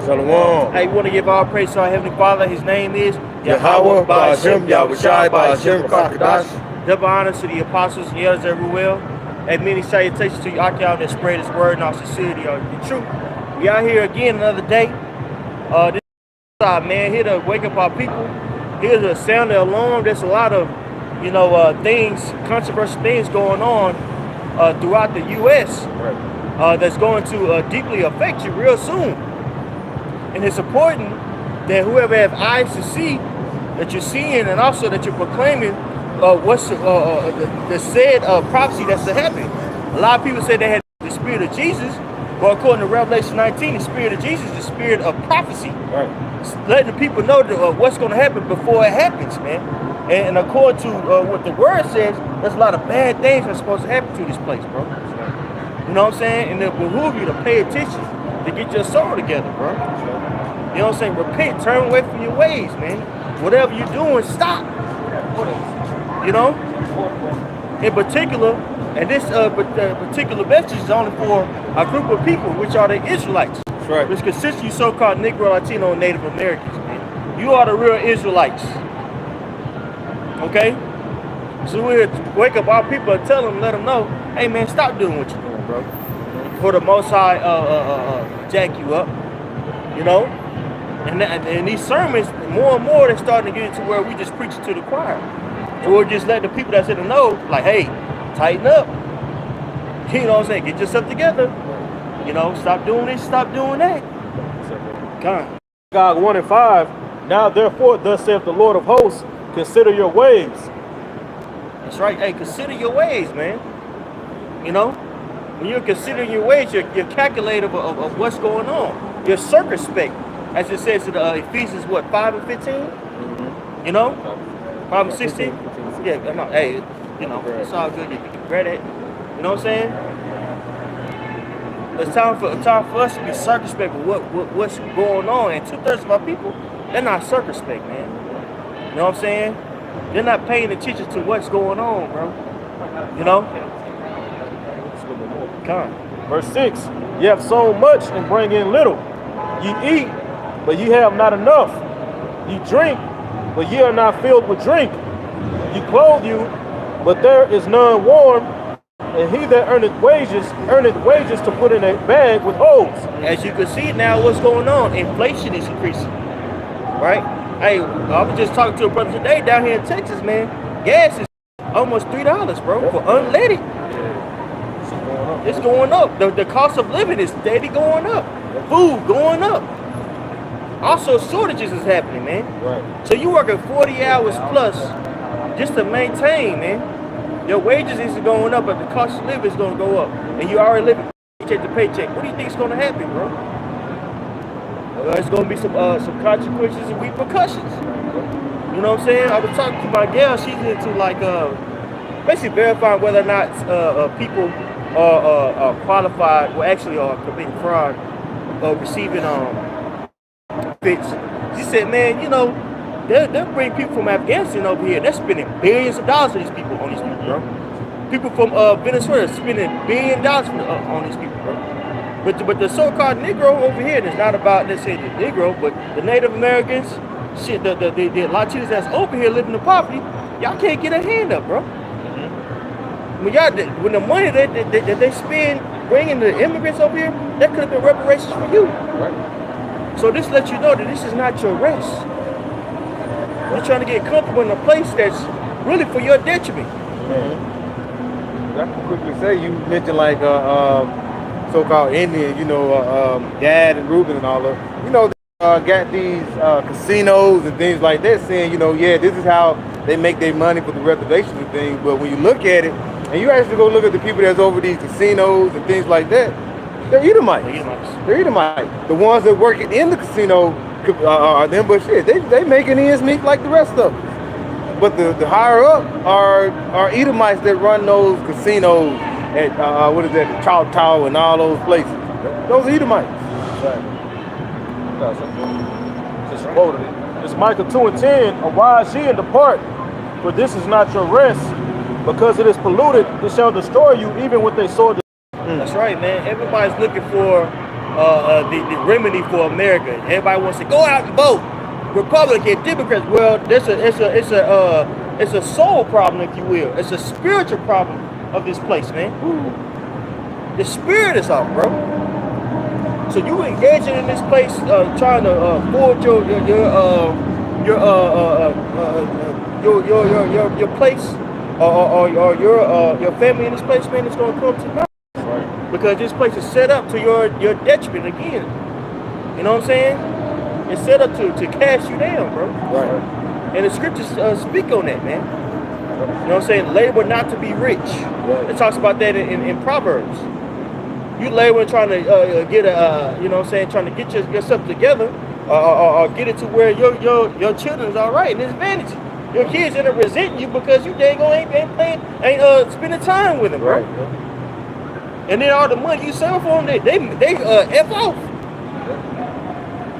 Shalom. I want to give all praise to our Heavenly Father. His name is Yahweh, Ba'ashem, Yahushai, Ba'ashem, Kakadash. Double honors to the apostles and the elders everywhere. And many salutations to you, Akyal, that spread his word and our sincerity or the truth. We out here again another day. This side, man, here to wake up our people. Here's a sound of alarm. There's a lot of, things, controversial things going on throughout the U.S. That's going to deeply affect you real soon. And it's important that whoever has eyes to see, that you're seeing, and also that you're proclaiming what's the said prophecy that's to happen. A lot of people say they had the spirit of Jesus, but according to Revelation 19, the spirit of Jesus is the spirit of prophecy. Right. Letting the people know that, what's going to happen before it happens, man. And according to what the word says, there's a lot of bad things that's supposed to happen to this place, bro. You know what I'm saying? And it behoove you to pay attention, to get your soul together, bro. You know what I'm saying? Repent, turn away from your ways, man. Whatever you're doing, stop. You know? In particular, and this particular message is only for a group of people, which are the Israelites. That's right. Which consists of so-called Negro, Latino, and Native Americans, man. You are the real Israelites. Okay? So we'll wake up our people and tell them, let them know, hey, man, stop doing what you're doing, bro. For the Most High jack you up. You know? And these sermons, more and more, they're starting to get to where we just preach to the choir. And we'll just let the people that's in the know, like, hey, tighten up. You know what I'm saying? Get yourself together. You know, stop doing this, stop doing that. God. God 1:5. Now therefore, thus saith the Lord of hosts, consider your ways. That's right. Hey, consider your ways, man. You know? When you're considering your ways, you're calculative of what's going on. You're circumspect. As it says in Ephesians, 5 and 15? Mm-hmm. You know? 5 and 16? Yeah, no, hey, it's all good. You can read it. You know what I'm saying? It's time for us to be circumspect with what's going on. And 2/3 of our people, they're not circumspect, man. You know what I'm saying? They're not paying attention to what's going on, bro. You know? Come. Verse 6. You have sown much and bring in little. You eat, but ye have not enough. You drink, but ye are not filled with drink. You clothe you, but there is none warm. And he that earneth wages to put in a bag with holes. As you can see now, what's going on? Inflation is increasing, right? Hey, I was just talking to a brother today down here in Texas, man. Gas is almost $3, bro, for unleaded. It's going up. The cost of living is steady going up. Food going up. Also, shortages is happening, man. Right. So you working 40 hours plus just to maintain, man. Your wages is going up, but the cost of living is going to go up. And you already living paycheck to paycheck. What do you think is going to happen, bro? There's going to be some consequences and repercussions. You know what I'm saying? I was talking to my gal. She's into, like, basically verifying whether or not people are qualified, well, actually are committing fraud or receiving fits. She said, man, they'll bring people from Afghanistan over here. They're spending billions of dollars on these people, bro. People from Venezuela spending $1 billion on these people, bro. But the so-called Negro over here, it's not about, let's say, the Negro, but the Native Americans, shit, the Latinos that's over here living in poverty, y'all can't get a hand up, bro. When the money that they spend bringing the immigrants over here, that could have been reparations for you. Right. So this lets you know that this is not your rest. You're trying to get comfortable in a place that's really for your detriment. I can quickly say, you mentioned like so-called Indian, Gad and Reuben and all of, got these casinos and things like that saying, this is how they make their money for the reservations and things. But when you look at it, and you actually go look at the people that's over these casinos and things like that, they're Edomites. They're Edomites. The ones that work in the casino are them, but shit, they making ends meet like the rest of us. But the higher up are Edomites that run those casinos at the Choctaw and all those places. Those are Edomites. Just quoted it. It's Micah 2:10. Arise ye and depart, for this is not your rest. Because it is polluted, it shall destroy you, even with a sword. That's right, man. Everybody's looking for the remedy for America. Everybody wants to go out and vote, Republican, Democrats. Well, it's a soul problem, if you will. It's a spiritual problem of this place, man. The spirit is off, bro. So you engaging in this place, trying to forge your place or your family in this place, man. It's gonna come to naught. Right. Because this place is set up to your detriment again. You know what I'm saying? It's set up to cast you down, bro. Right. And the scriptures speak on that, man. You know what I'm saying? Labor not to be rich. Right. It talks about that in Proverbs. You labor trying to get you know what I'm saying, trying to get yourself together or get it to where your children is all right and it's vanity. Your kids end up resenting you because you dang on ain't spending time with them, bro. Right. And then all the money you sell for them, they F off.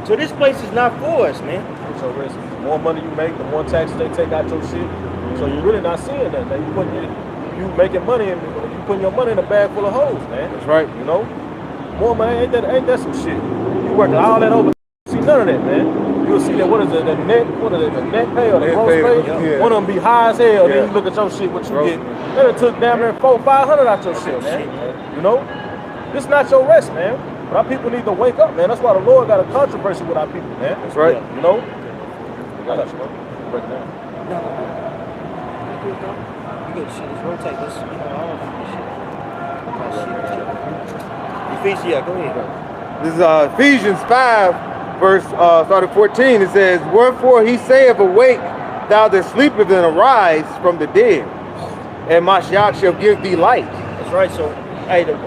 So this place is not for us, man. So the more money you make, the more taxes they take out your shit. So you're really not seeing that. You making money and you putting your money in a bag full of hoes, man. That's right. You know, more money ain't that some shit. You working all that over. See none of that, man. You'll see that. What is it? The net pay or the gross pay? Yeah. One of them be high as hell. Yeah. Then you look at your shit, what you Bro. get. Then it took damn near $400-500 out your shit, man. You know, this not your rest, man. But our people need to wake up, man. That's why the Lord got a controversy with our people, man. That's right. Yeah, you know. Break it down. You good shit. Let's rotate this. You know, all this shit. Ephesians, go ahead. This is Ephesians 5, verse starting 14. It says, "Wherefore he saith, Awake, thou that sleepeth, and arise from the dead, and Mashiach shall give thee light." That's right. So, hey, the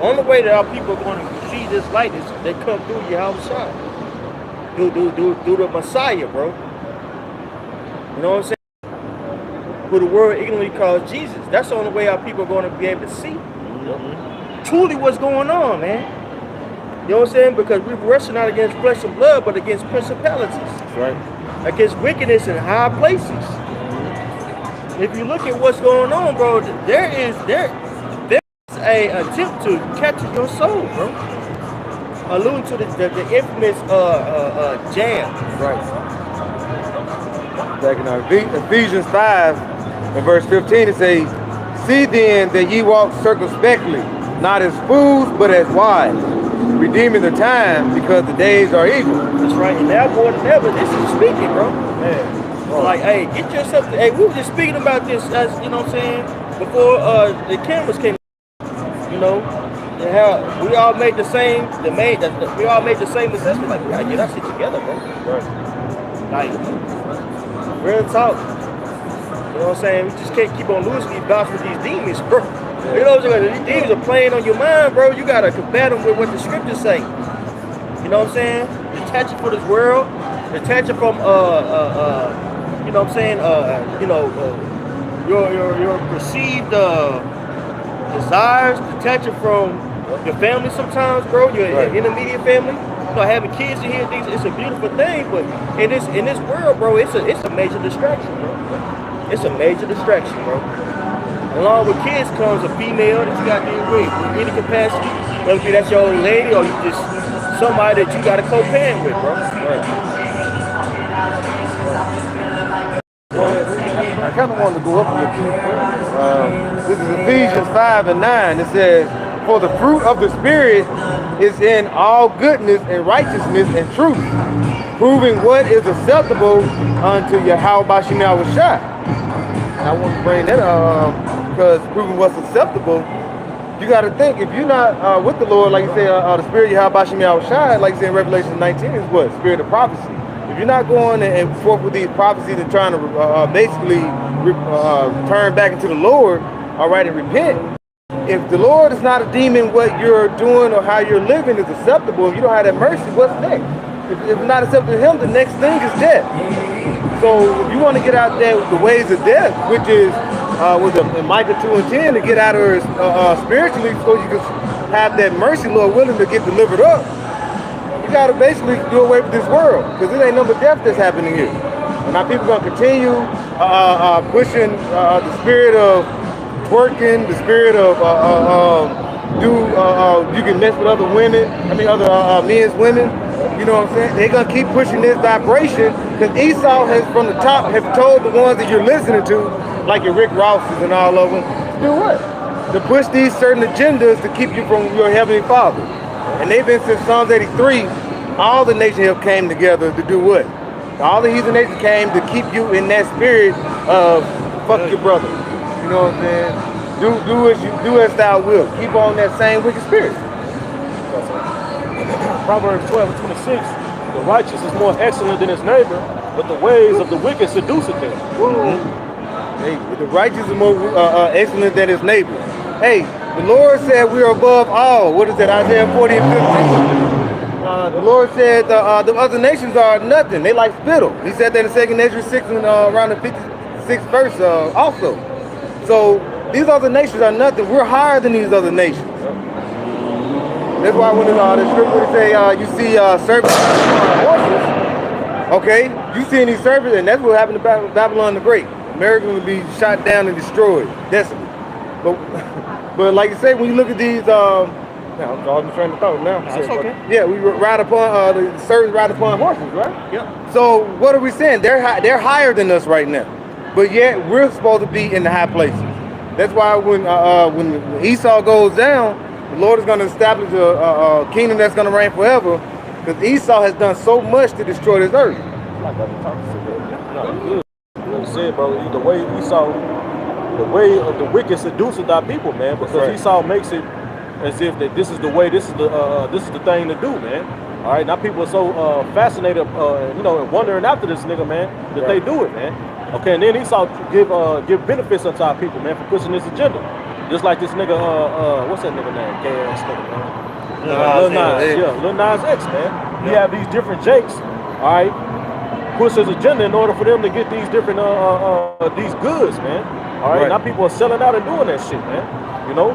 only way that our people are going to see this light is they come through Yahushua, through the Messiah, bro. You know what I'm saying? Who the world ignorantly calls Jesus. That's the only way our people are going to be able to see truly what's going on, man. You know what I'm saying? Because we're wrestling not against flesh and blood, but against principalities. That's right. Against wickedness in high places. If you look at what's going on, bro, there's a attempt to capture your soul, bro. Alluding to the infamous jam. Right. Back in Ephesians 5 and verse 15, it says, "See then that ye walk circumspectly, not as fools, but as wise, redeeming the time, because the days are evil." That's right. And now more than ever, this is speaking, bro. Man. Like, hey, get yourself. Hey, we were just speaking about this, as you know what I'm saying, before the cameras came. You know, and how we all made the same. We all made the same assessment. Like, we gotta get our shit together, bro. Right. Like, real talk. You know what I'm saying? We just can't keep on losing these bouts with these demons, bro. You know what I'm saying? These demons are playing on your mind, bro. You gotta combat them with what the scriptures say. You know what I'm saying? Detach it from this world. Detach it from you know what I'm saying? Your perceived desires. Detach it from your family sometimes, bro. Your intermediate family. You know, having kids in here, things, it's a beautiful thing, but in this world, bro, it's a major distraction, bro. It's a major distraction, bro. Along with kids comes a female that you got to deal with in any capacity, whether that's your old lady or you just somebody that you got to co-parent with, bro. Right. I kind of wanted to go up a little bit. This is Ephesians 5 and 9. It says, "For the fruit of the Spirit is in all goodness and righteousness and truth, proving what is acceptable unto Yahweh Bashim Yahushua." And I want to bring that up because proving what's acceptable, you got to think, if you're not with the Lord, like you say, the Spirit of Yahweh Bashim Yahushua, like you say in Revelation 19, is what? Spirit of prophecy. If you're not going and forth with these prophecies and trying to basically turn back into the Lord, all right, and repent, if the Lord is not deeming what you're doing or how you're living is acceptable, if you don't have that mercy, what's next? If it's not acceptable to Him, the next thing is death. So if you want to get out there with the ways of death, which is in Micah 2 and 10, to get out of her spiritually so you can have that mercy, Lord willing, to get delivered up, you got to basically do away with this world, because it ain't no but death that's happening here. And our people going to continue pushing the spirit of twerking, the spirit of you can mess with other women. I mean, other men's women. You know what I'm saying? They're gonna keep pushing this vibration because Esau has, from the top, have told the ones that you're listening to, like your Rick Rosses and all of them, to do what? To push these certain agendas to keep you from your heavenly Father. And they've been since Psalms 83. All the nations have came together to do what? All the heathen nations came to keep you in that spirit of fuck your brother. You know what I'm saying? Do as thou wilt. Keep on that same wicked spirit. Proverbs 12:26, the righteous is more excellent than his neighbor, but the ways of the wicked seduceth him. Hey, the righteous is more excellent than his neighbor. Hey, the Lord said we are above all. What is that? Isaiah 40 and 15. The Lord said the other nations are nothing. They like spittle. He said that in 2nd Ezra 6 and around the 56th verse also. So these other nations are nothing. We're higher than these other nations. That's why when the scripture say you see serpents on horses, okay, you seeing these serpents, and that's what happened to Babylon the Great. America will be shot down and destroyed, desolate. But like you say, when you look at these, I'm lost trying to thought now. That's okay. Yeah, we ride upon the servants ride upon horses, right? Yep. So what are we saying? They're higher than us right now, but yet we're supposed to be in the high places. That's why when Esau goes down, the Lord is going to establish a kingdom that's going to reign forever, because Esau has done so much to destroy this earth. Like I talked to you. Like I said, bro, the way Esau, the way of the wicked seduces our people, man, because right. Esau makes it as if that this is the way, this is the thing to do, man. All right, now people are so fascinated, and wondering after this nigga, man, that they do it, man. Okay, and then Esau give benefits unto our people, man, for pushing this agenda. Just like this nigga, what's that nigga name? Gay ass nigga, Lil Nas X, man. You have these different Jakes, all right, push his agenda in order for them to get these different these goods, man. All right, now people are selling out and doing that shit, man. You know,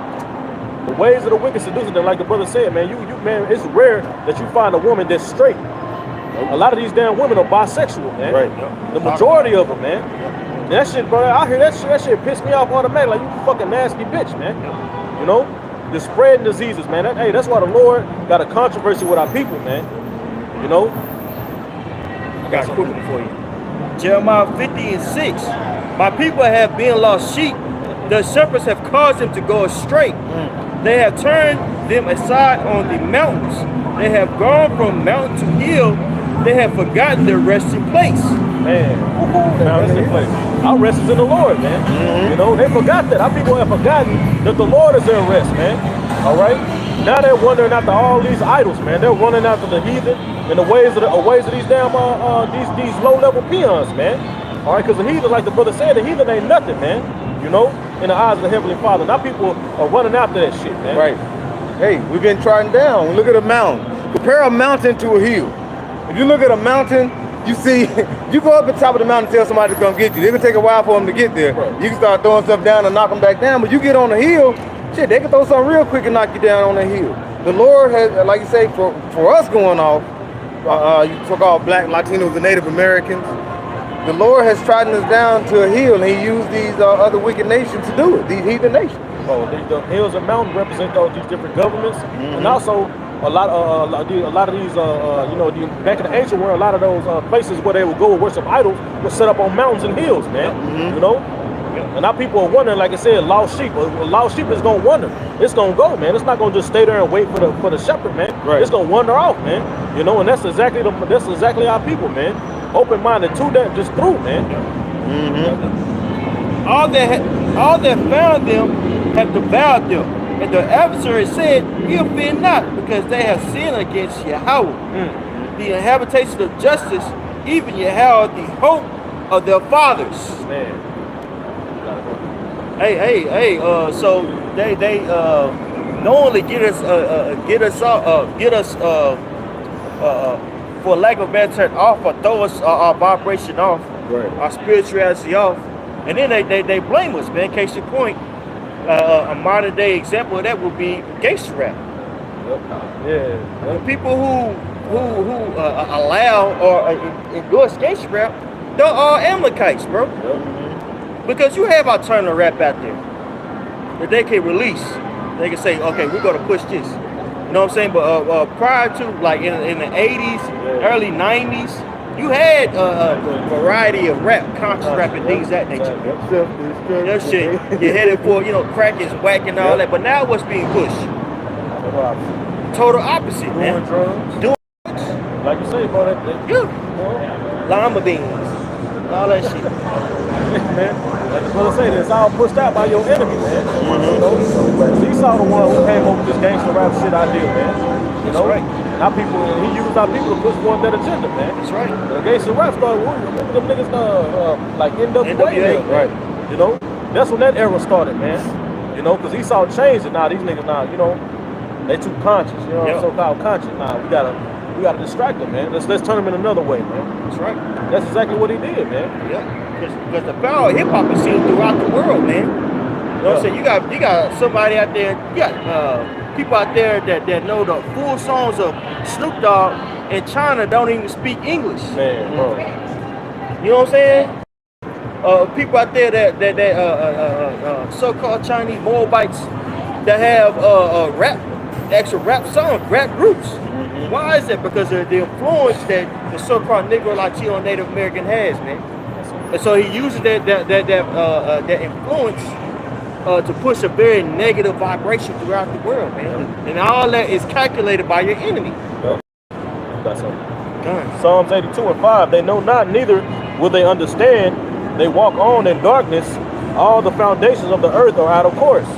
the ways of the wicked seducing them, like the brother said, man. Man, it's rare that you find a woman that's straight. A lot of these damn women are bisexual, man. Right. The majority of them, man. And that shit, bro, I hear that shit. That shit piss me off automatically. Like, you fucking nasty bitch, man. You know, the spreading diseases, man. Hey, that's why the Lord got a controversy with our people, man. You know. I got a quick one for you. Jeremiah 50 and 6. My people have been lost sheep. The shepherds have caused them to go astray. They have turned them aside on the mountains. They have gone from mountain to hill. They have forgotten their resting place. Man, our resting place. Our rest is in the Lord, man. You know, they forgot that. Our people have forgotten that the Lord is their rest, man. All right. Now they're wandering after all these idols, man. They're running after the heathen and the ways of these damn these low-level peons, man. All right, because the heathen, like the brother said, the heathen ain't nothing, man. You know, in the eyes of the Heavenly Father. Now people are running after that shit, man. Right. Hey, we've been trodden down. Look at a mountain. Compare a mountain to a hill. If you look at a mountain, you see, you go up the top of the mountain and tell somebody to come get you. It's gonna take a while for them to get there. Right. You can start throwing stuff down and knock them back down, but you get on the hill, shit, they can throw something real quick and knock you down on the hill. The Lord has, like you say, for us going off, you took all black, Latinos, and Native Americans, the Lord has trodden us down to a hill, and He used these other wicked nations to do it, these heathen nations. Oh, the hills and mountains represent these different governments, and also a lot of these, back in the ancient world, a lot of those places where they would go and worship idols were set up on mountains and hills, man. You know, and now people are wondering, like I said, lost sheep. A lost sheep is gonna wander. It's gonna go, man. It's not gonna just stay there and wait for the shepherd, man. Right. It's gonna wander off, man. You know, and that's exactly our people, man. Open-minded to that, just through, man. All that found them have devoured them. And the adversary said, "Fear not, because they have sinned against Yahweh, the habitation of justice, even Yahweh, the hope of their fathers." Man. Hey. So they knowingly get us for lack of better term off, or throw us our vibration off, right, our spirituality off, and then they blame us, man. Case in point. A modern day example of that would be gangster rap. The people who allow or endorse gangster rap, they're all Amalekites, bro. Because you have alternative rap out there that they can release they can say, okay, we're gonna push this. You know what I'm saying? But prior to like in the 80s, early 90s, you had a variety of rap, conscious rap and things that nature. That shit, you're headed for, you know, crack is whack and all that. But now what's being pushed? Total opposite, man. Doing drugs. Like you say, bro, Lima beans, all that shit. Man, like the brother said, it's all pushed out by your enemy, man. You know, he saw the one who came up with this gangster rap shit idea, man. You know, right. Our people, he used our people to push forward that agenda, man. That's right. The gangster rap started, them niggas, like NWA, right? You know, that's when that era started, man. You know, because he saw change, and now these niggas now, you know, they too conscious, you know, so-called conscious. Now we gotta distract them, man. Let's turn them in another way, man. That's right. That's exactly what he did, man. Yeah. Because the power of hip hop is seen throughout the world, man. You know what I'm saying? You got somebody out there, you got people out there that know the full songs of Snoop Dogg in China don't even speak English. Man, bro. You know what I'm saying? People out there that so-called Chinese Moabites that have actual rap songs, rap groups. Why is that? Because of the influence that the so-called Negro, Latino, Native American has, man. And so he uses that influence to push a very negative vibration throughout the world, man. And all that is calculated by your enemy. That's something. Psalms 82:5. They know not, neither will they understand. They walk on in darkness. All the foundations of the earth are out of course.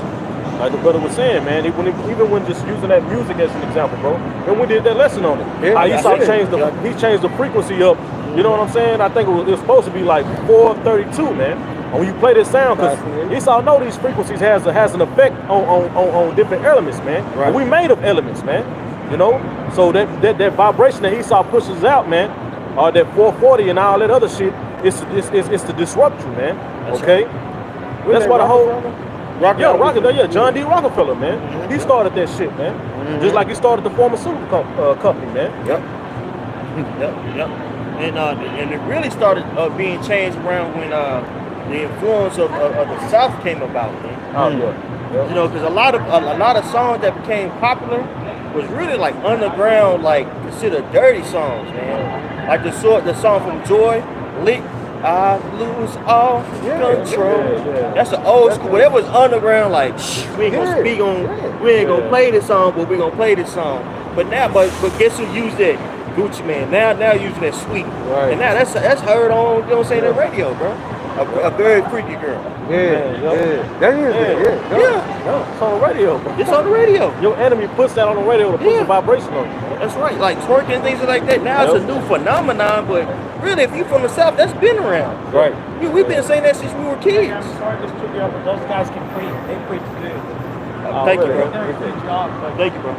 Like the brother was saying, man, even when just using that music as an example, bro, and we did that lesson on it. Yeah, he changed the frequency up. You know what I'm saying? I think it was supposed to be like 432, man. And when you play this sound, because Esau know these frequencies has an effect on different elements, man. Right. And we made of elements, man. You know, so that vibration that Esau pushes out, man, or that 440 and all that other shit, it's to disrupt you, man. Okay, that's why the whole. John D. Rockefeller, man. He started that shit, man. Just like he started the pharmaceutical company, man. Yep. And it really started being changed around when the influence of the South came about, man. Oh yeah. You know, because a lot of songs that became popular was really like underground, like considered dirty songs, man. Like the song from Joy, Lick. I lose all control. That's an old school. But it was underground. Like we ain't gonna speak on. We ain't gonna play this song, but we gonna play this song. But now, but guess who used that? Gucci Man. Now using that Sweet. Right. And now that's heard on. You know what I'm saying? The radio, bro. A very freaky girl. That is it. Yeah. It's on the radio, bro. It's on the radio. Your enemy puts that on the radio to put the vibration on you. That's right. Like twerking and things like that. Now it's a new phenomenon, but really, if you from the South, that's been around. Right. We've been saying that since we were kids. I'm sorry to trip you up, but those guys can preach. They preach good. Thank you, They're bro. doing a good job. Thank you, bro.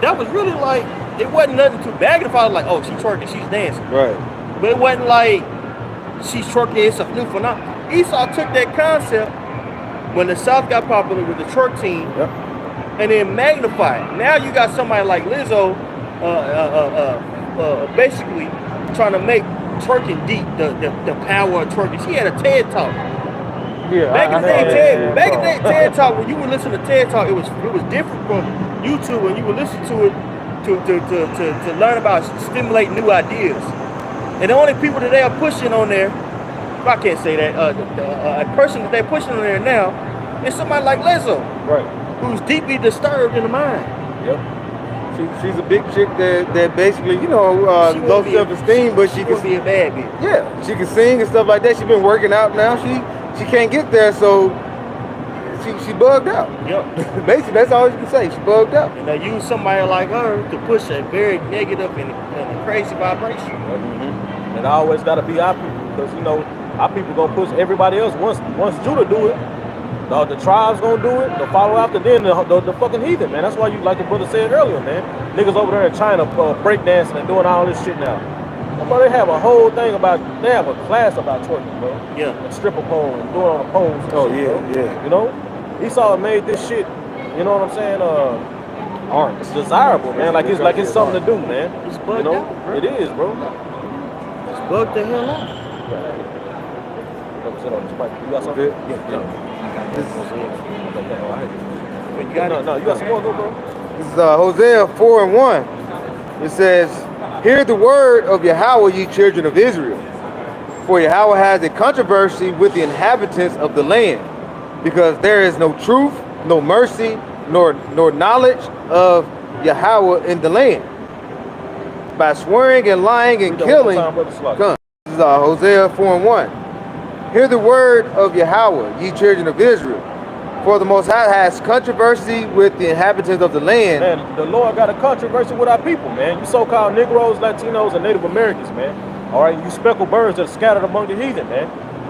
That was really like, it wasn't nothing too magnified, like, oh, she's twerking, she's dancing. Right. But it wasn't like, she's twerking, it's a new phenomenon. Esau took that concept when the South got popular with the twerk team, and then magnified. Now you got somebody like Lizzo, basically trying to make twerking deep, the power of twerking. She had a TED Talk. Yeah, Back in the day, TED Talk, when you would listen to TED Talk, it was different from YouTube when you would listen to it to learn about stimulating new ideas. And the only people that they are pushing on there, I can't say that, a person that they're pushing on there now is somebody like Lizzo, right, who's deeply disturbed in the mind. Yep. She's a big chick that basically, you know, low self-esteem, but she can be a bad bitch. Yeah, she can sing and stuff like that. She's been working out now. She can't get there, so she bugged out. Yep. Basically, that's all you can say. She bugged out. And they use somebody like her to push a very negative and a crazy vibration. And I always got to be our people, because, you know, our people gonna push everybody else. Once Judah do it, the tribe's gonna do it. The follow after then, the fucking heathen, man. That's why you, like the brother said earlier, man. Niggas over there in China breakdancing and doing all this shit now. But they have a whole thing they have a class about twerking, bro. Yeah. And stripper pole and doing all the poles. And Oh, shit, yeah, bro. yeah. You know, Esau made this shit, you know what I'm saying? Art. It's desirable, man. Like it's something to do, man. It's bugged you know, out, bro. it is, bro. It's bugged the hell out. You got something? Yeah. This, But you got it. No, you got some more, bro. this is Hosea 4:1. It says, "Hear the word of Yahweh, ye children of Israel. For Yahweh has a controversy with the inhabitants of the land, because there is no truth, no mercy, nor knowledge of Yahweh in the land. By swearing and lying and killing." Come. This is Hosea 4:1. "Hear the word of Yahweh, ye children of Israel. For the Most High has controversy with the inhabitants of the land." Man, the Lord got a controversy with our people, man. You so-called Negroes, Latinos, and Native Americans, man. All right, you speckled birds that are scattered among the heathen, man.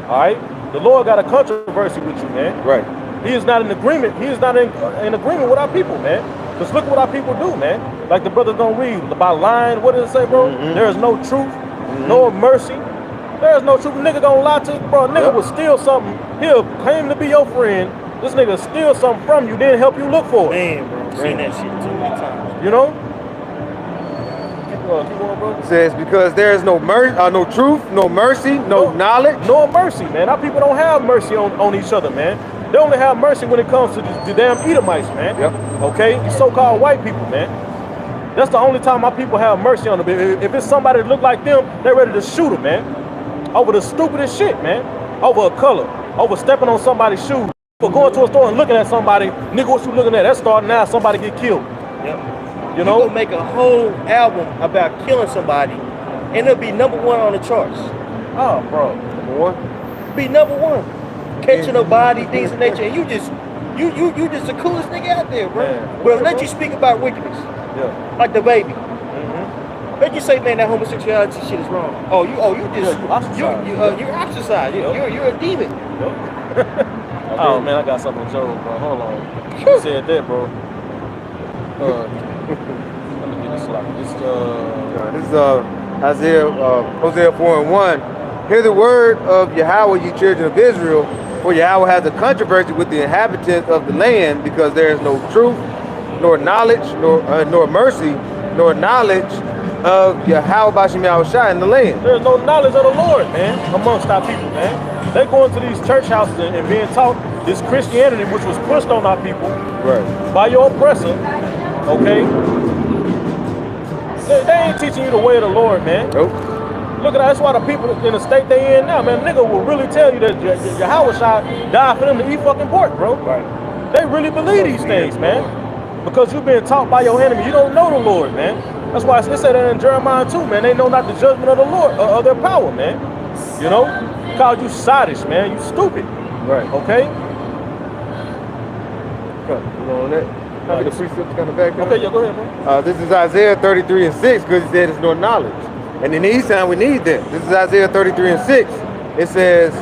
All right, the Lord got a controversy with you, man. Right. He is not in agreement. He is not in agreement with our people, man. Just look what our people do, man. Like the brothers don't read by lying. What does it say, bro? There is no truth, no mercy. There is no truth. Nigga gonna lie to you, bro. Nigga will steal something. He'll claim to be your friend. This nigga steal something from you, then help you look for it. Man, bro, I've seen that shit too many times. You know? Keep going, bro. It says, because there is no no truth, no mercy, no knowledge. No mercy, man. Our people don't have mercy on each other, man. They only have mercy when it comes to the damn Edomites, man. Yep. Okay? You so-called white people, man. That's the only time my people have mercy on them. If it's somebody that look like them, they're ready to shoot them, man. Over the stupidest shit, man. Over a color. Over stepping on somebody's shoes. For going to a store and looking at somebody, nigga, what you looking at? That's starting now, somebody get killed. Yep. You know? Gonna make a whole album about killing somebody, and it'll be #1 on the charts. Oh, bro. Be #1. Catching a body, things of nature, and you just the coolest nigga out there, bro. Man. Well, let you speak about wickedness, Yeah. like the baby. Let you say, man, that homosexuality shit is wrong. Oh, you just Yeah, you ostracized. you're ostracized. You're a demon. Oh, man, I got something to Joe, bro. Hold on. You said that, bro. Let me get this slide. This is Hosea 4:1. "Hear the word of Yahweh, ye children of Israel. For Yahweh has a controversy with the inhabitants of the land, because there is no truth, nor knowledge, nor mercy, nor knowledge of Yahweh Bashim Yahushua in the land." There's no knowledge of the Lord, man, amongst our people, man. They go into these church houses and being taught this Christianity, which was pushed on our people Right. by your oppressor, okay? They ain't teaching you the way of the Lord, man. Nope. Look at that. That's why the people in the state they in now, man, nigga will really tell you that Yahweh died for them to eat fucking pork, bro. Right. They really believe these things, man. Because you've been taught by your enemy. You don't know the Lord, man. That's why it said that in Jeremiah 2, man. They know not the judgment of the Lord, of their power, man. You know? Called you sottish, man. You stupid. Right. Okay? You know on that? Can I get a precept kind of back up? Okay, yeah, go ahead, bro. This is Isaiah 33:6, because he said it's no knowledge. And in these times we need that. This is Isaiah 33:6. It says,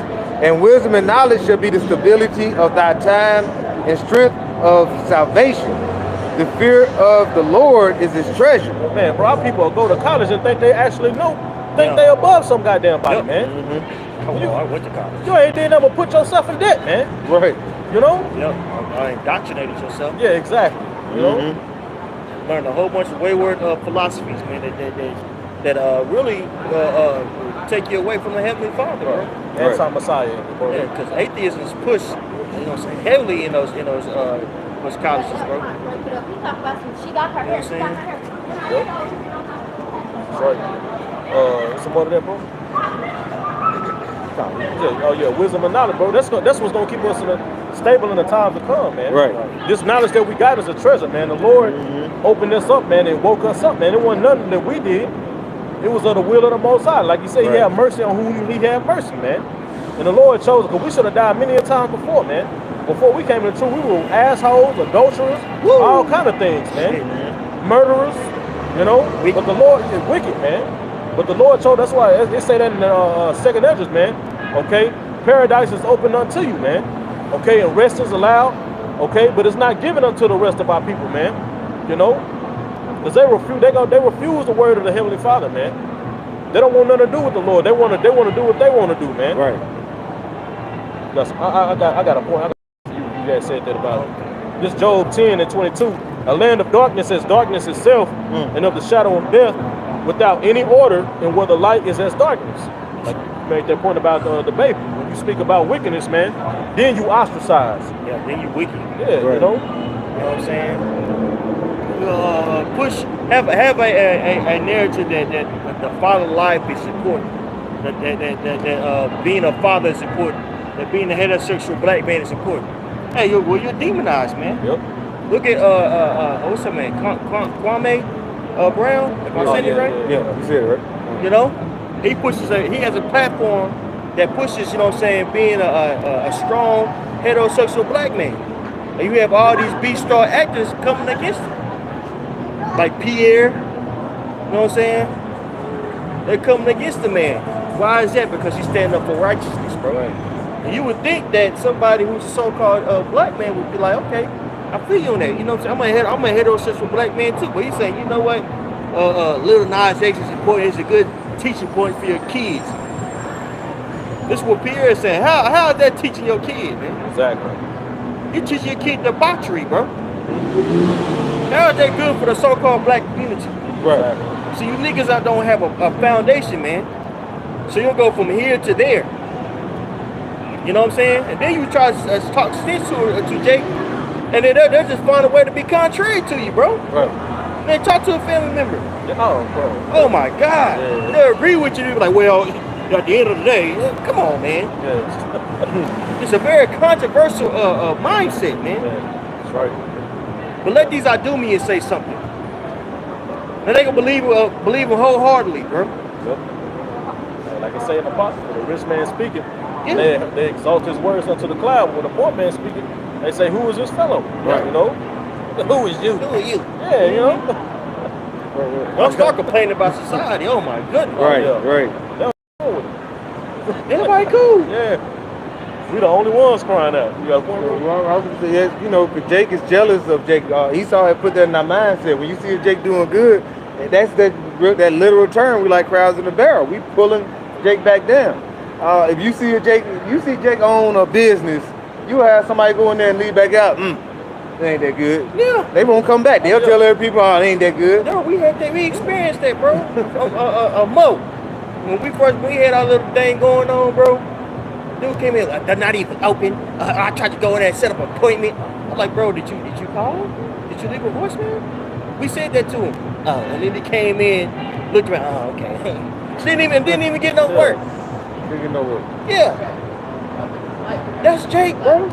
"And wisdom and knowledge shall be the stability of thy time, and strength of salvation. The fear of the Lord is his treasure." Man, bro, our people go to college and think they actually know. Think they above some goddamn body, man. Come on, I went to college. You ain't did nothing but put yourself in debt, man. Right. You know? Yep. I indoctrinated yourself. Yeah, exactly. You know? Learned a whole bunch of wayward philosophies, man, that really take you away from the Heavenly Father, bro. Anti-Messiah, bro. Yeah, because atheism is pushed, you know, heavily in those colleges, bro. She got her hair. She got her hair. That's right. Some more of that, bro? Oh yeah, wisdom and knowledge, bro. That's what's gonna keep us stable in the times to come, man. Right. This knowledge that we got is a treasure, man. The Lord opened us up, man, and woke us up, man. It wasn't nothing that we did. It was of the will of the Most High. Like you say, He had mercy on whom He had mercy, man. And the Lord chose us, because we should have died many a times before, man. Before we came into the truth, we were assholes, adulterers, all kind of things, man. Murderers, you know. But the Lord is wicked, man. But the Lord chose. That's why they say that in the second Esdras, man. Okay, paradise is open unto you, man. Okay, and rest is allowed. Okay, but it's not given unto the rest of our people, man. You know, because they refuse the word of the Heavenly Father, man. They don't want nothing to do with the Lord. They want to do what they want to do, man. Right. I got a point. You guys said that about this Job 10:22. A land of darkness as darkness itself, and of the shadow of death, without any order, and where the light is as darkness. Like you made that point about the baby. When you speak about wickedness, man, then you ostracize. Yeah, then you wicked. Yeah, you Right. know. You know what I'm saying? Have a narrative that the father life is important. That being a father is important. That being a heterosexual black man is important. Hey, you're demonized, man. Yep. Look at what's that man? Kwame Brown. If I said it right. Yeah, you said it right. You know, he has a platform that pushes, you know what I'm saying, being a strong heterosexual black man. And you have all these B-star actors coming against him. Like Pierre, you know what I'm saying? They're coming against the man. Why is that? Because he's standing up for righteousness, bro. Right. And you would think that somebody who's a so-called black man would be like, okay, I feel you on that. You know what I'm saying? I'm a heterosexual black man too. But he's saying, you know what? Little Nas X is important. It's a good teaching point for your kids. This is what Pierre is saying. How is that teaching your kid, man? Exactly. You teaching your kid debauchery, bro. How is that good for the so-called black community? Right. So you niggas out don't have a foundation, man. So you'll go from here to there. You know what I'm saying? And then you try to talk sense to Jake, and then they'll just find a way to be contrary to you, bro. Right. Then talk to a family member. Oh, bro. Oh my God. Yeah. They'll agree with you. They'll be like, well, at the end of the day, come on, man. Yes. It's a very controversial mindset, man. Yeah. That's right. But let these Idumeans say something. And they can believe him wholeheartedly, bro. Yep. And like I say in the Bible, the rich man speaking, Yeah. they exalt his words unto the cloud. When the poor man speaking, they say, who is this fellow? Right. You know? Who is you? Who are you? Yeah, you know? Don't start complaining about society. Oh my goodness. Right. yeah. Right. Everybody cool. Yeah. We the only ones crying out. You got one? Well, I was gonna say, yes, you know, 'cause Jake is jealous of Jake. Esau had put that in our mindset. When you see Jake doing good, that's that literal term. We like crowds in the barrel. We pulling Jake back down. If you see Jake own a business, you have somebody go in there and leave back out. It ain't that good. Yeah. They won't come back. They'll tell other people, oh, it ain't that good. No, we experienced that, bro. Mo. When we had our little thing going on, bro. Dude came in like, they're not even open. I tried to go in there and set up an appointment. I'm like, bro, did you call? Did you leave a voicemail? We said that to him. And then he came in, looked around. Oh, okay. didn't even get no work. Didn't know what. Yeah. That's Jake, bro.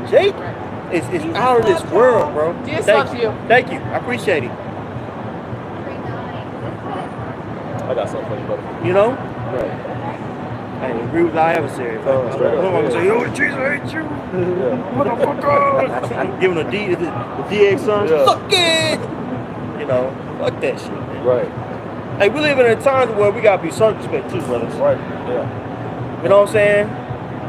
Jake is out of this world, bro. Jesus Thank loves you. you. Thank you. I appreciate it. I got something for you, brother. You know? Right. I agree with our adversary. Straight up. I'm gonna say, yo, Jesus hate you. Yeah. Motherfucker. Giving the DX son. Yeah. Fuck it. You know, fuck that shit, man. Right. Hey, we live in a time where we gotta be circumspect too, brothers. Right. Yeah. You know what I'm saying?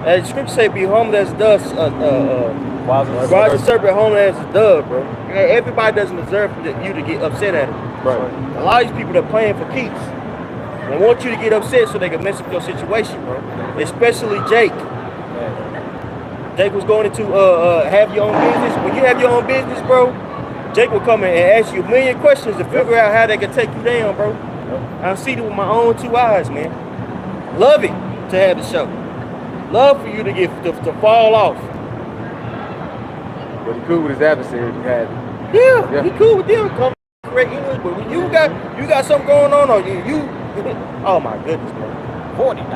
As the scripture say, be humble as dust, Wise and rise the serpent humble as a dove, bro. Everybody doesn't deserve you to get upset at it. Right. A lot of these people that are playing for keeps. They want you to get upset so they can mess up your situation, bro. Especially Jake. Jake was going to have your own business. When you have your own business, bro, Jake will come in and ask you a million questions to figure out how they can take you down, bro. I see it with my own two eyes, man. Love it to have the show. Love for you to to fall off. But he cool with his adversary if he had it. Yeah, he cool with them. Come correct English, but when you got something going on, or you oh my goodness, bro. $40.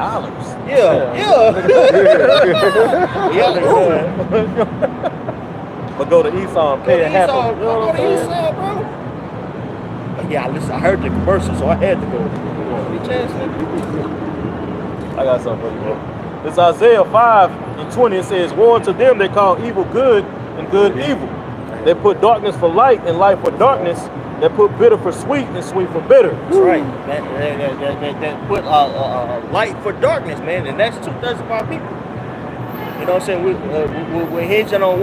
Yeah. But go to Esau and pay a half Esau, of it. You know what I'm go to saying? Esau, bro. Yeah, listen, I heard the commercial, so I had to go. Bitch ass nigga. I got something for you, bro. It's Isaiah 5:20. It says, woe unto them that call evil good and good evil. They put darkness for light and light for darkness. They put bitter for sweet and sweet for bitter. That's right. That put light for darkness, man, and that's 2/3 of our people. You know what I'm saying? We're hinging on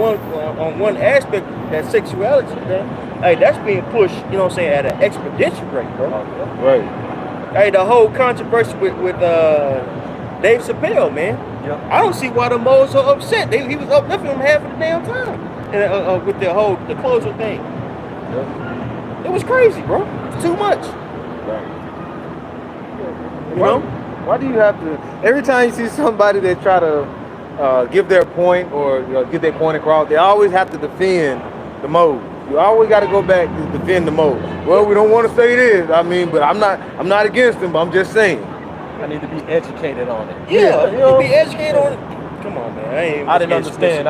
one aspect, that sexuality, man. Hey, that's being pushed, you know what I'm saying, at an exponential rate, bro. Right. Hey, the whole controversy with Dave Chappelle, man. Yep. I don't see why the moles are upset. He was uplifting them half of the damn time, and with the closure thing. Yep. It was crazy, bro. It's too much. Right. You know? Why do you have to? Every time you see somebody that try to give their point or get their point across, they always have to defend the mode. You always got to go back to defend the mode. Well, we don't want to say this. I mean, but I'm not against them. But I'm just saying. I need to be educated on it. Yeah, you know? to be educated on it. Come on, man. I didn't understand.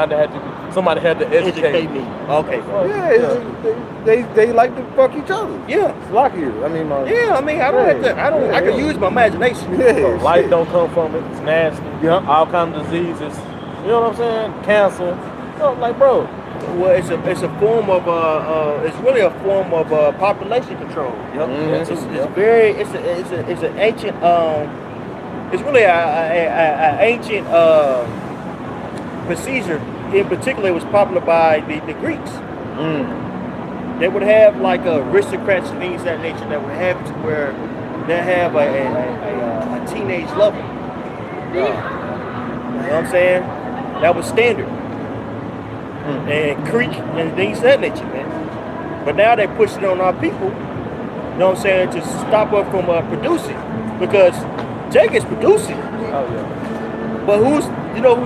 Somebody had to educate me. Okay. Yeah, they like to fuck each other. Yeah. It's like you. I mean, Yeah, I mean, I don't have to. I can use my imagination. Yeah, Life shit. don't come from it. It's nasty. Yeah. All kinds of diseases. You know what I'm saying? Cancer. You know, like, bro. Well, it's a form of it's really a form of population control. Yep. It's an ancient it's really a ancient procedure. In particular, it was popular by the Greeks. They would have like aristocrats and things of that nature that would have to where they have a teenage lover. You know what I'm saying? That was standard. And Creek and things of that nature, man. But now they push it on our people, you know what I'm saying, to stop us from producing. Because Jake is producing. Oh, yeah. But who's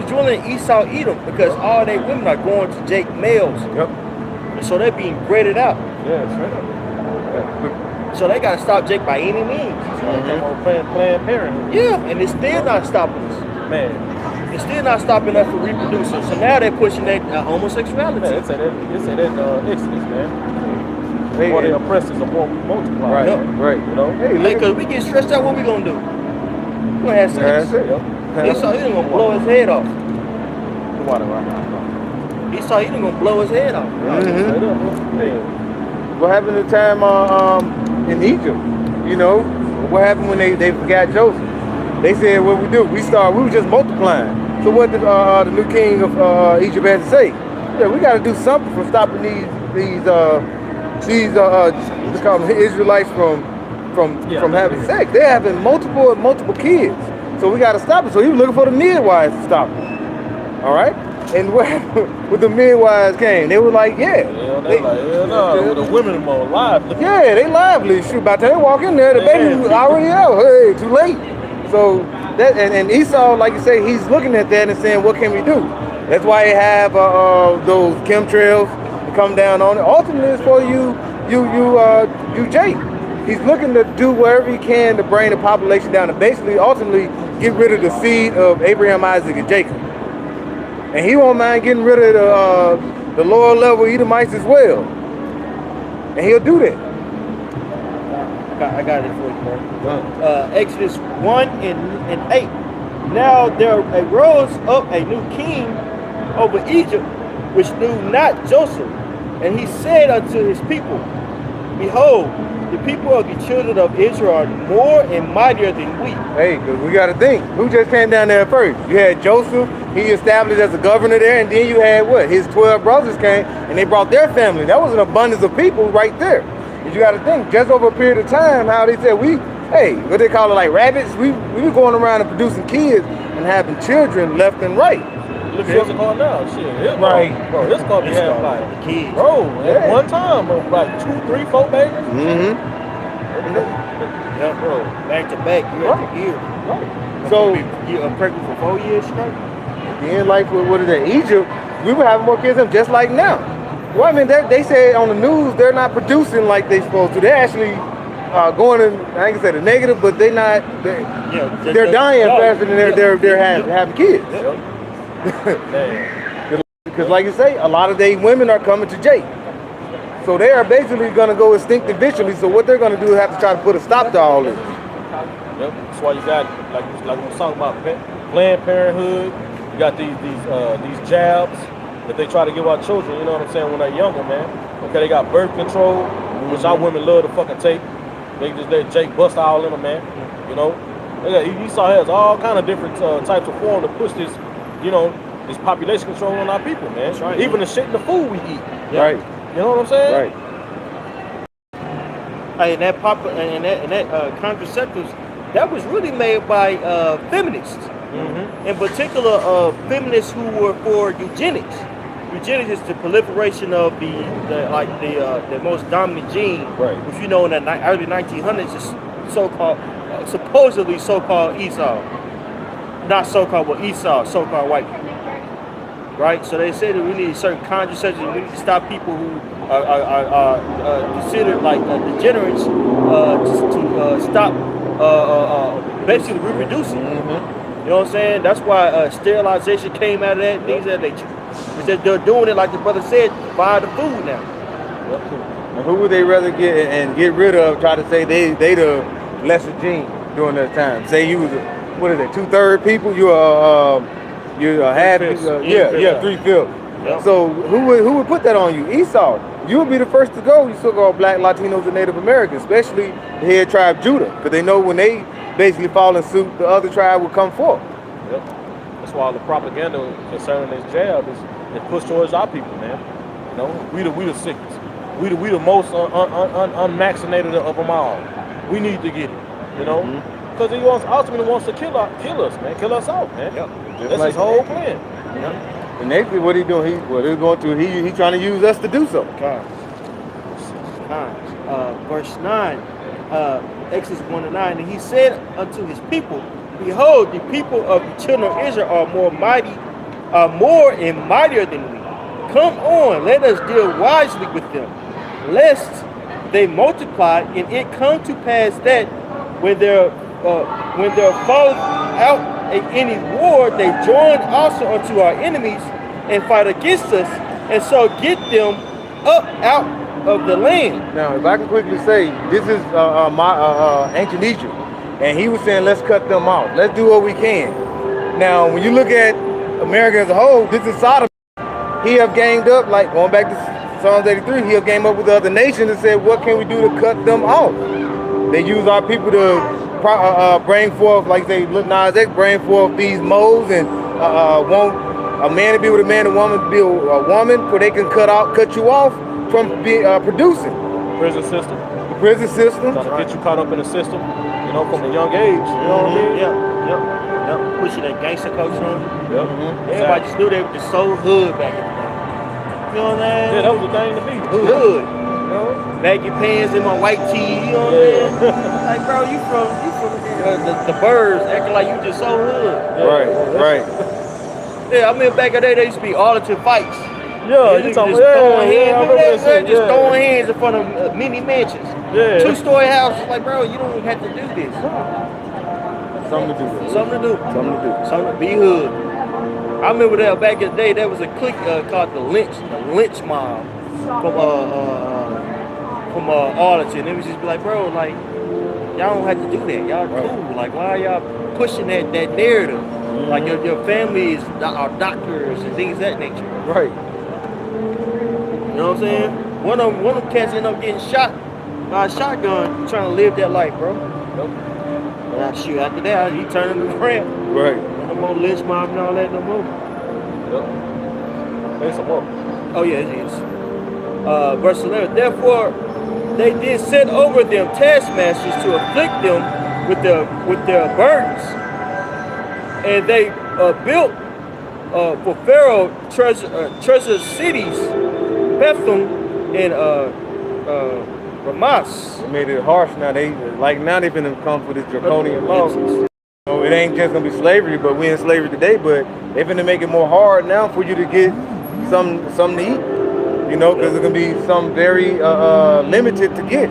drilling Esau Edom? Because all they women are going to Jake males. Yep. And so they're being bred out. Yeah, straight up. So they got to stop Jake by any means. Planned Parenthood. Yeah, and it's still not stopping us. Man. It's still not stopping us from reproducing. So now they're pushing that homosexuality. Man, it's at Exodus, man. Hey, More the oppressors, the more we multiply. Right, Yep. right. You know? Hey, Hey, look because we get stressed out, what we gonna do? We gonna have sex. That's it. Yep. Esau Edom gonna blow his head off. The water right now. Esau Edom gonna blow his head off. Mhm. Straight up. Hey, what happened the time in Egypt? You know, what happened when they forgot Joseph? They said, what we do? We were just multiplying. So what did the new king of Egypt had to say? Yeah, we got to do something for stopping these let's call them Israelites from having sex. They're having multiple kids. So we got to stop it. So he was looking for the midwives to stop it. All right. And what happened when the midwives came? They were like, Yeah, they're like, hell no, the women are more alive. yeah, they lively. Shoot, by the time they walk in there, the baby was already out. Hey, too late. So that and Esau, like you say, he's looking at that and saying, what can we do? That's why they have those chemtrails to come down on it. Ultimately, it's for you, Jake. He's looking to do whatever he can to bring the population down and basically, ultimately, get rid of the seed of Abraham, Isaac, and Jacob. And he won't mind getting rid of the lower level Edomites as well. And he'll do that. I got it for you, man. Exodus 1 and 8. Now there arose up a new king over Egypt, which knew not Joseph. And he said unto his people, behold, the people of the children of Israel are more and mightier than we. Hey, because we got to think, who just came down there first? You had Joseph, he established as a governor there, and then you had what? His 12 brothers came, and they brought their family. That was an abundance of people right there. But you got to think, just over a period of time, how they said, what they call it, like rabbits, we were going around and producing kids and having children left and right. Look at what's going now. Shit. Right. Bro, this gonna be It's half gonna like be kids. Bro, Yeah. at one time, bro, like 2, 3, 4 babies. Mm-hmm. Yeah, bro. Back to back, year after year. Right. So, You're pregnant for 4 years straight? then like what is that, Egypt, we were having more kids than just like now. Well, I mean, they said on the news they're not producing like they supposed to. They're actually going in, I ain't gonna say the negative, but they're dying faster than they're having kids. Because like you say, a lot of they women are coming to Jake. So they are basically gonna go extinct eventually. So what they're gonna do is have to try to put a stop to all this. Yep. That's why you got like we was talking about Planned Parenthood. You got these jabs that they try to give our children. You know what I'm saying, when they're younger, man. Okay, they got birth control, which our women love to fucking take. They just let Jake bust all in them, man. You know, Esau has all kind of different types of form to push this, you know, this population control on our people, man. That's right. Even the shit in the food we eat. Right. You know what I'm saying? Right. Hey, and that contraceptives, that was really made by feminists. Mm-hmm. In particular, feminists who were for eugenics. Eugenics is the proliferation of the most dominant gene, Right. which in the early 1900s is so-called supposedly so-called Esau. Not so-called, but Esau, so-called white people. Right? So they said that we need certain contraceptions. We need to stop people who are considered like degenerates to stop basically reproducing. Mm-hmm. You know what I'm saying? That's why sterilization came out of that, things of that nature. Because they're doing it, like the brother said, to buy the food now. And who would they rather get rid of? Try to say they the lesser gene during that time. Say you was what is it? 2/3 people. You're a half. 3/5. Yeah, 3/5. Yep. So who would put that on you? Esau. You would be the first to go. You so-called Black, Latinos, and Native Americans, especially the head tribe Judah, because they know when they basically fall in suit, the other tribe will come forth. Yep. That's why all the propaganda concerning this jab is pushed towards our people, man. You know, we the sickest. We the most unvaccinated of them all. We need to get it, you know, because he ultimately wants to kill us, man, kill us out, man. Yep. That's his whole plan. And next, what he doing? He trying to use us to do so. Verse 9, Exodus 1-9, and he said unto his people, behold, the people of the children of Israel are more and mightier than we. Come on, let us deal wisely with them, lest they multiply, and it come to pass that when they're fallen out in any war, they join also unto our enemies and fight against us, and so get them up out of the land. Now, if I can quickly say, this is ancient Egypt, and he was saying, let's cut them off. Let's do what we can. Now, when you look at America as a whole, this is Sodom. He have ganged up, like going back to Psalms 83, he have ganged up with the other nations and said, what can we do to cut them off? They use our people to bring forth, like they Lil Nas X, bring forth these moles and want a man to be with a man, a woman to be a woman, so they can cut you off from producing. Prison system. The prison system. Trying to get you caught up in the system, you know, from a young age. You know what I mean? Yep. Pushing that gangster culture on you. Yep. Everybody just knew they were just so hood back in the day. You know what I'm saying? Yeah, that was the thing to be. Hood. You know? Baggy pants and my white tee, you know what I'm saying? Like, bro, you from the birds, acting like you just so hood. Right. Yeah, I mean, back in the day, there used to be Arlington fights. Yeah, you talking just throwing hands. I remember that shit, Just throwing hands in front of mini mansions. Yeah. 2-story houses. Like, bro, you don't have to do this. Something to do. Something to be hood. I remember that back in the day, there was a clique called the Lynch Mob from Arlington. It was just be like, bro, like, y'all don't have to do that. Y'all cool. Like, why are y'all pushing that narrative? Like your family are doctors and things of that nature. Right. You know what I'm saying? One of them cats ended up getting shot by a shotgun trying to live that life, bro. And shoot, after that, he turned into a friend. Right. No more lynch mob and all that no more. Yep. There's some more. Oh yeah, it is. Verse 11. Therefore, they did set over them taskmasters to afflict them with their burdens, and they built for Pharaoh treasure cities, Bethlehem and Ramas. They made it harsh now. They've been come for this draconian law. So it ain't just gonna be slavery, but we in slavery today. But they're gonna make it more hard now for you to get something to eat. You know, because it's gonna be something very limited to get.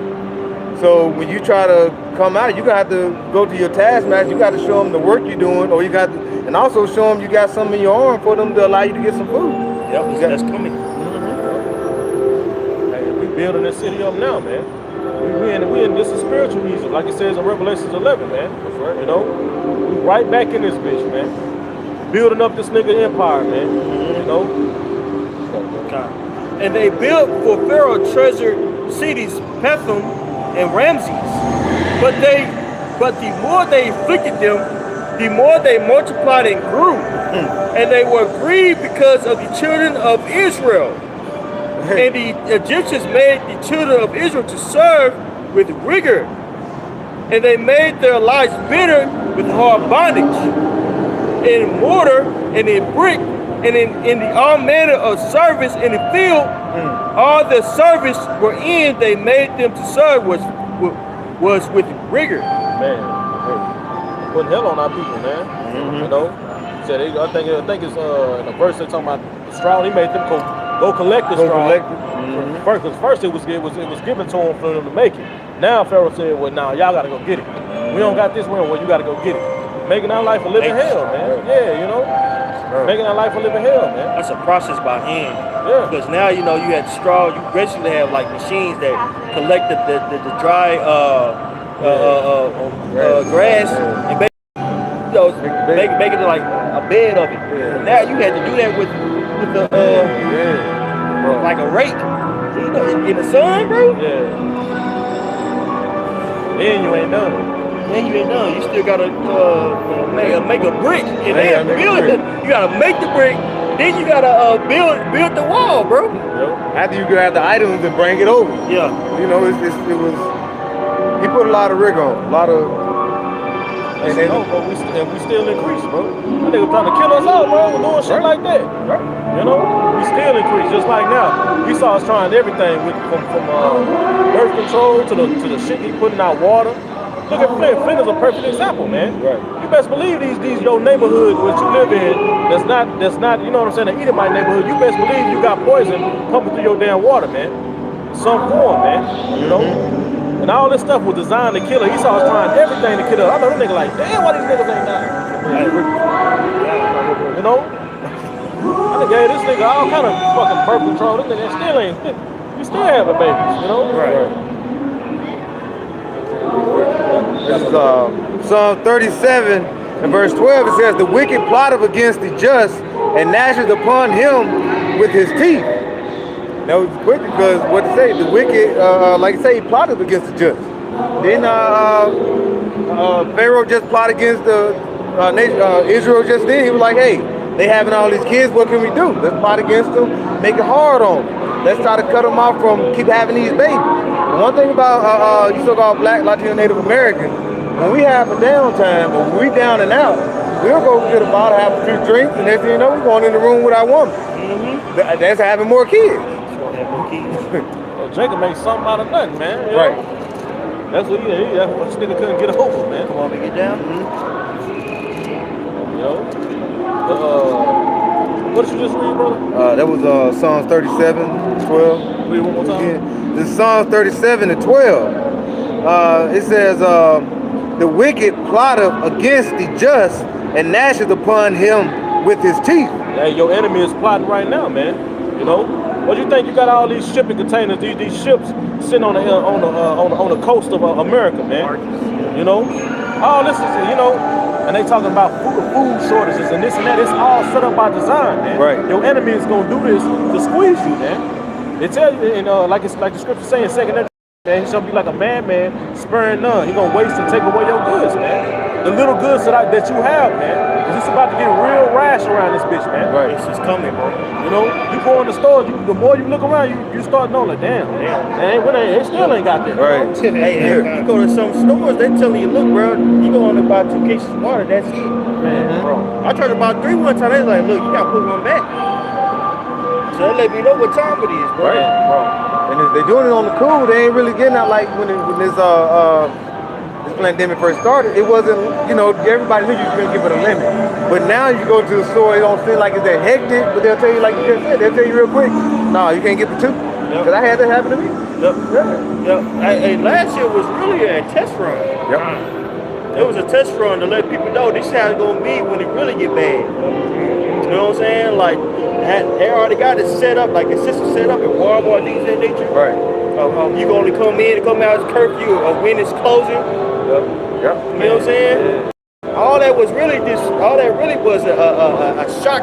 So when you try to come out, you got to go to your taskmaster. You got to show them the work you're doing, or and also show them you got something in your arm for them to allow you to get some food. Yep, that's coming. Hey, we building this city up now, man. We in this is spiritual Egypt, like it says in Revelation 11, man. That's right. You know, we right back in this bitch, man. Building up this nigga empire, man. You know. And they built for Pharaoh treasure cities, Petham and Ramses. But the more they afflicted them, the more they multiplied and grew. And they were grieved because of the children of Israel. And the Egyptians made the children of Israel to serve with rigor. And they made their lives bitter with hard bondage. In mortar and in brick and in the all manner of service in the field, all the service wherein they made them to serve was with rigor. Man. putting hell on our people, man. You know, said I think it's in the verse they talking about the straw. He made them go collect the straw. First it was given to them for them to make it. Now Pharaoh said, well, now y'all gotta go get it. We don't got this one. Well, you gotta go get it. Making our life a living hell, man. Yeah, you know, making our life a living hell, man. That's a process by hand. Yeah. Because now you know you had straw. You basically have like machines that collect the dry grass and make it like a bed of it. And now you had to do that with the like a rake. You know, in the sun, bro. Yeah. Then you ain't done. Then you ain't done. You still gotta make a brick and then build it. You gotta make the brick. Then you gotta build the wall, bro. After you grab the items and bring it over. Yeah. You know, it was. He put a lot of rig on, a lot of. And we still increase, bro. That nigga trying to kill us all, bro. We're doing shit like that. You know, we still increase. Just like now, he saw us trying everything from birth control to the shit he put in our water. Look at Flint. Flint is a perfect example, man. Right. You best believe these your neighborhood which you live in that's not you know what I'm saying, the Edomite neighborhood. You best believe you got poison pumping through your damn water, man. Some form, man. You know. And all this stuff was designed to kill her. He saw us trying everything to kill her. I know them niggas like, damn, why these niggas ain't dying? You know? I done gave this nigga all kind of fucking birth control. This nigga still ain't, you still having babies, you know? Right. This is Psalm 37 and verse 12. It says, the wicked plotteth against the just and gnasheth upon him with his teeth. That was quick because what to say, the wicked, like I say, he plotted against the just. Then Pharaoh just plotted against the Israel just then. He was like, hey, they having all these kids, what can we do? Let's plot against them, make it hard on them. Let's try to cut them off from keep having these babies. One thing about you so-called Black, Latino, Native Americans, when we have a downtime, or when we down and out, we'll go get a bottle, have a few drinks, and next thing you know, we're going in the room with our woman. That's having more kids. Well, Jacob made something out of nothing, man. You know? Right. That's what this nigga couldn't get over, man. Come on, we get down. You know? What did you just read, brother? That was Psalms 37, 12. Read one more time. Yeah. This is Psalms 37 and 12. It says, the wicked plotteth against the just and gnasheth upon him with his teeth. Hey, your enemy is plotting right now, man. You know? What do you think? You got all these shipping containers, these ships sitting on the coast of America, man. You know, all this is, you know, and they talking about food shortages and this and that. It's all set up by design, man. Right. Your enemy is gonna do this to squeeze you, man. They tell you, and like the scripture saying, second, man, he shall be like a madman, sparing none. He gonna waste and take away your goods, man. The little goods that you have, man. It's about to get real rash around this bitch, man. Right. It's just coming, bro. You know, you go in the store, the more you look around, you start knowing, like, damn, they still ain't got that. Right. Hey, you go to some stores, they telling you, look, bro, you go on to buy 2 cases of water, that's it. Man, bro. I tried to buy 3 one time, they was like, look, you gotta put one back. So they let me know what time it is, bro. Right. And if they're doing it on the cool, they ain't really getting out like when this pandemic first started. It wasn't, you know, everybody knew you couldn't give it a limit. But now you go to the store, it don't seem like it's that hectic, but they'll tell you, like you just said, they'll tell you real quick, no, you can't get the 2. Because I had that happen to me. Hey, last year was really a test run. Yep. It was a test run to let people know this is how it's gonna be when it really get bad. You know what I'm saying? Like, they already got it set up, like the system set up at Walmart, things of that nature. Right. You can only come in and come out as curfew or when it's closing. Yep. You know what I'm saying? All that was really was a shock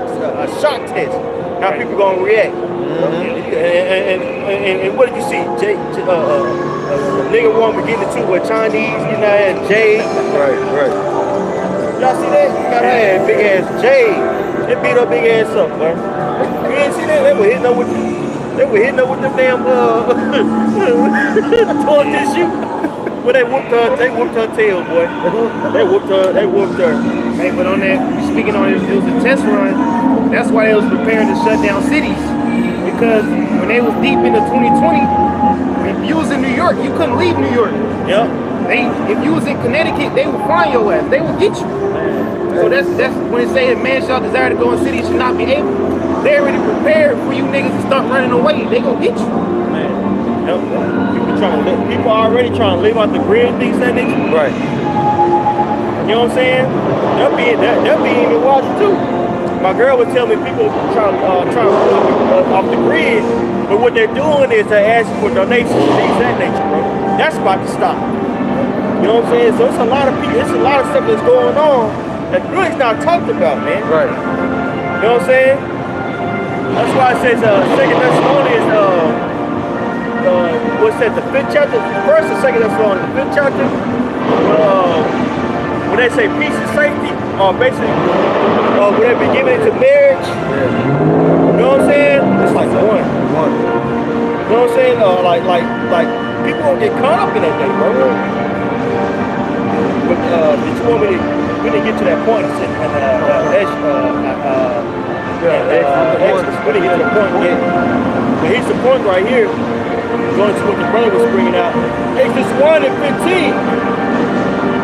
test. How people gonna react. And what did you see? A nigga woman getting into a Chinese, you know, and Jade. Right. Y'all see that? Got her ass big ass Jade. It beat her big ass up, bro. You didn't see that? They were hitting her with them damn toilet tissue. But they whooped her tail, boy. They whooped her. Hey, but on that, speaking on it, it was a test run. That's why they was preparing to shut down cities. because when they was deep into 2020, if you was in New York, you couldn't leave New York. Yep. If you was in Connecticut, they would find your ass. They would get you. So that's when they say a man shall desire to go in city, should not be able. They already prepared for you niggas to start running away. They gonna get you. Yep. People already trying to live out the grid and things that nature. Right. You know what I'm saying? They'll be in the water too. My girl was telling me people trying to live off the grid, but what they're doing is they're asking for donations and things that nature, bro. That's about to stop. You know what I'm saying? So it's a lot of people, it's a lot of stuff that's going on that really is not talked about, man. Right. You know what I'm saying? That's why it says 2 Thessalonians, what's that, the 5th chapter? First or 2 Thessalonians, the 5th chapter? When they say peace and safety, basically, when they be giving it to marriage, you know what I'm saying? It's like one. You know what I'm saying? Like people don't get caught up in that thing, bro. But did you want me to? We didn't get to that point. We didn't get to the point yet. But here's the point right here. Going to what the brother was bringing out. Exodus 1 and 15.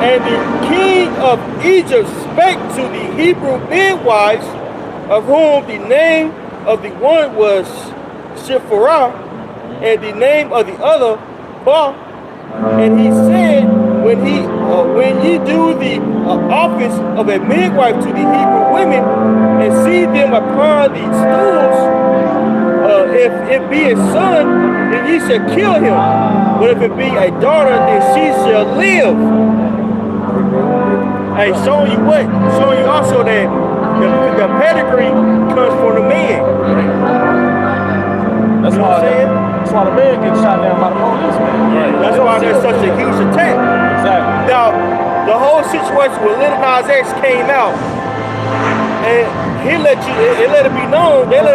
And the king of Egypt spake to the Hebrew midwives, of whom the name of the one was Shiphrah, and the name of the other Ba. And he said, when ye do the office of a midwife to the Hebrew women, and see them upon the stools, if it be a son, then ye shall kill him. But if it be a daughter, then she shall live. Hey, showing you what? Showing you also that the pedigree comes from the man. That's You know why what I'm saying? that's why the man gets shot down by the police, man. Right. That's why there's such a huge attack. Exactly. Now, the whole situation with Lil Nas X came out, and they let it be known that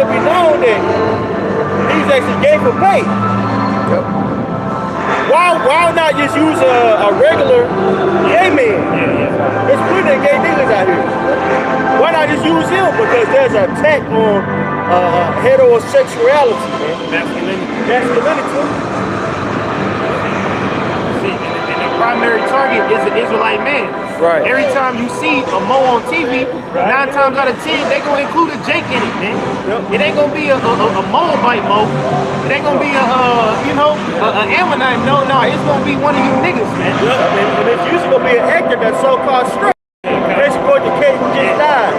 he's actually gay for pay. Yep. Why not just use a regular gay man? There's plenty of gay niggas out here. Why not just use him? Because there's an attack on heterosexuality, man. Masculinity. See, and the primary target is an Israelite man. Right. Every time you see a Mo on TV, 9 times out of 10, they gonna include a Jake in it, man. Yep. It ain't gonna be a Moabite Mo. It ain't gonna be a Ammonite. No, it's gonna be one of you niggas, man. Yeah, and it's usually gonna be an actor that's so-called straight. Basically, going to Kate who just died.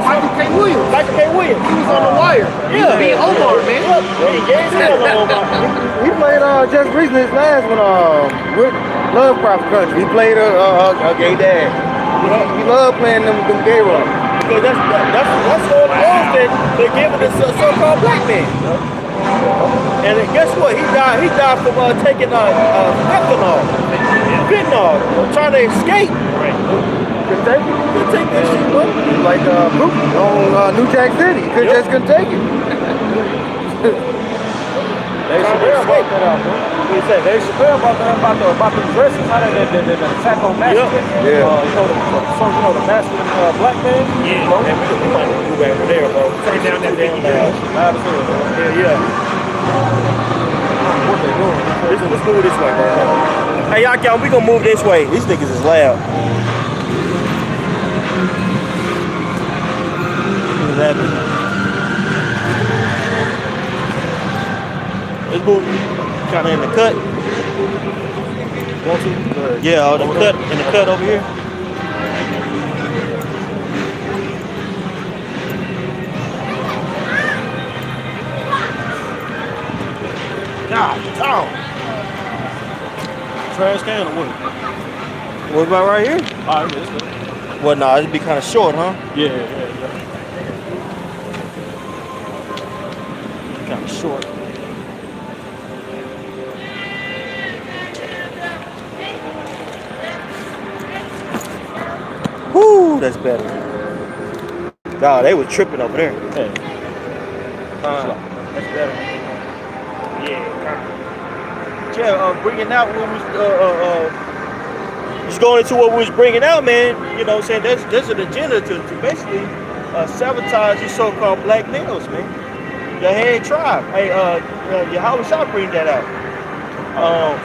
Michael K. Williams. Michael K. Williams. He was on The Wire. He was being Omar, man. He gave him Omar. He played just recently his last one with Lovecraft Country. He played a gay dad. He loved playing them gay roles. Because that's all the roles that they're giving this so-called black man. And then guess what? He died from taking fentanyl, trying to escape. Couldn't take that shit, bro. Like Brooklyn on New Jack City. Just couldn't take it. They Chappelle brought that out, bro. What you say? They Chappelle brought that up about the dresses, how they attack on masculine. Yeah. The masculine black man. Yeah, bro. and we might move over there, bro. Turn down that thing down. Loud as hell, bro. Yeah. What they doing? Let's move this way, bro. Hey, y'all, we gonna move this way. These niggas is loud. Let's move kind of in the cut. Want to? Go ahead. Yeah, the cut in the cut over here. God, oh. Trash can or what? What about right here? All right, let's go. Well, nah, it'd be kind of short, huh? Yeah. Kind of short. Whoo, that's better. God, they were tripping over there. Hey. That's better. Yeah, bringing out what was just going into what we was bringing out, man. You know what I'm saying? There's an agenda to basically sabotage these so-called black males, man. the head tribe. Hey, Yahweh shall bring that out.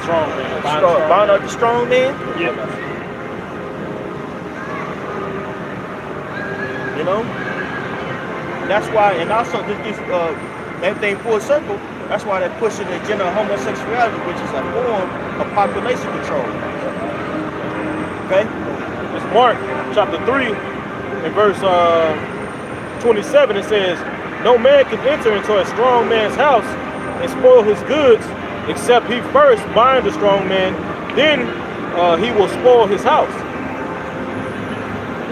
Strong man. Bind up the strong man. Yeah. You know? That's why, and also this gets everything full circle. That's why they're pushing the agenda of homosexuality, which is a form of population control. Okay? It's Mark chapter 3 and verse 27. It says, no man can enter into a strong man's house and spoil his goods, except he first bind the strong man, then he will spoil his house.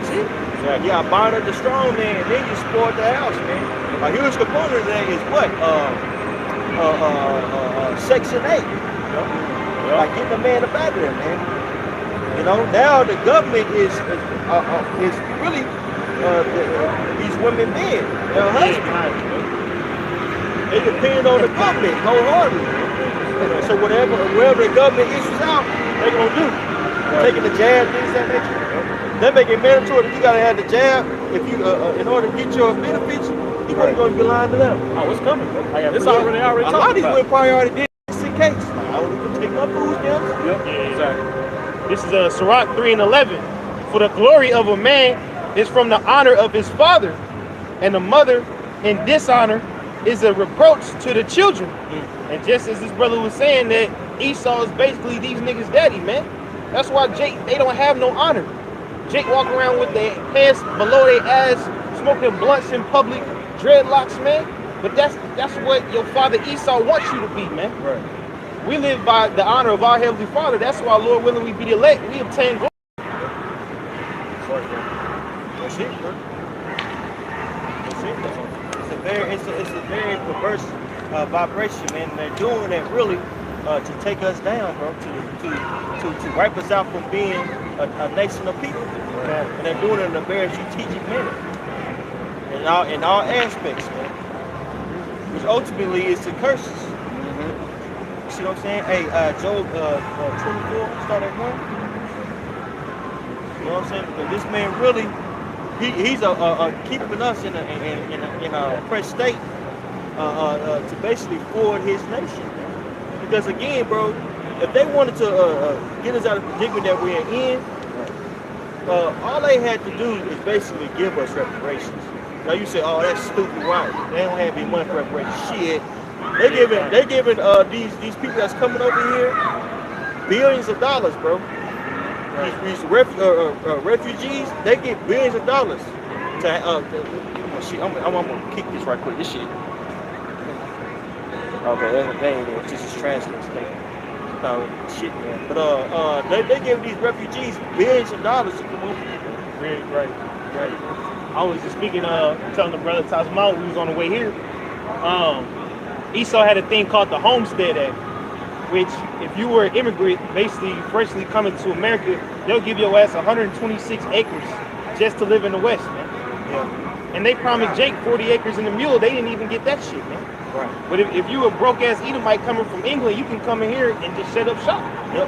See? Exactly. Yeah, bind up the strong man, then you spoil the house, man. A huge component of that is what? Section 8. Like getting the man up out of there, man. You know, now the government is really these women men, their husbands. They depend on the government wholeheartedly. So wherever the government issues out, they're gonna do. Taking the jab, things that nature. They make it mandatory that you gotta have the jab if you in order to get your benefits. You gotta go be lying to them. Oh, it's coming, bro. It's already already a lot of these women probably already did this in case. Like, I would take my food stamps. Yep, exactly. This is Sirach 3:11. For the glory of a man is from the honor of his father, and the mother in dishonor is a reproach to the children. And just as this brother was saying that Esau is basically these niggas' daddy, man. That's why Jake, they don't have no honor. Jake walk around with their hands below their ass, smoking blunts in public, dreadlocks, man. But that's what your father Esau wants you to be, man. Right. We live by the honor of our Heavenly Father. That's why, Lord willing, we be the elect. We obtain glory. That's it, bro. That's it. It's a very perverse vibration, man. And they're doing it really to take us down, bro. To wipe us out from being a nation of people. Right. And they're doing it in a very strategic manner. In all aspects, man. Which ultimately is to curses. You see what I'm saying? Hey, Job 24, start at 1. You know what I'm saying? But this man really, he's keeping us in a oppressed state to basically forward his nation. Because again, bro, if they wanted to get us out of the predicament that we're in, all they had to do is basically give us reparations. Now you say, oh, that's stupid, right? They don't have any money for reparations. Shit. They giving these people that's coming over here billions of dollars, bro. These refugees, they get billions of dollars to shit. I'm gonna kick this right quick. This shit. Okay, that ain't it. This is translates. Shit, man. But they give these refugees billions of dollars to come over. Right. I was just speaking, telling the brother Tasmau, we was on the way here. Esau had a thing called the Homestead Act, which if you were an immigrant, basically freshly coming to America, they'll give your ass 126 acres just to live in the West, man. Yeah. And they promised Jake 40 acres in the mule. They didn't even get that shit, man. Right. But if you a broke ass Edomite coming from England, you can come in here and just set up shop. Yep.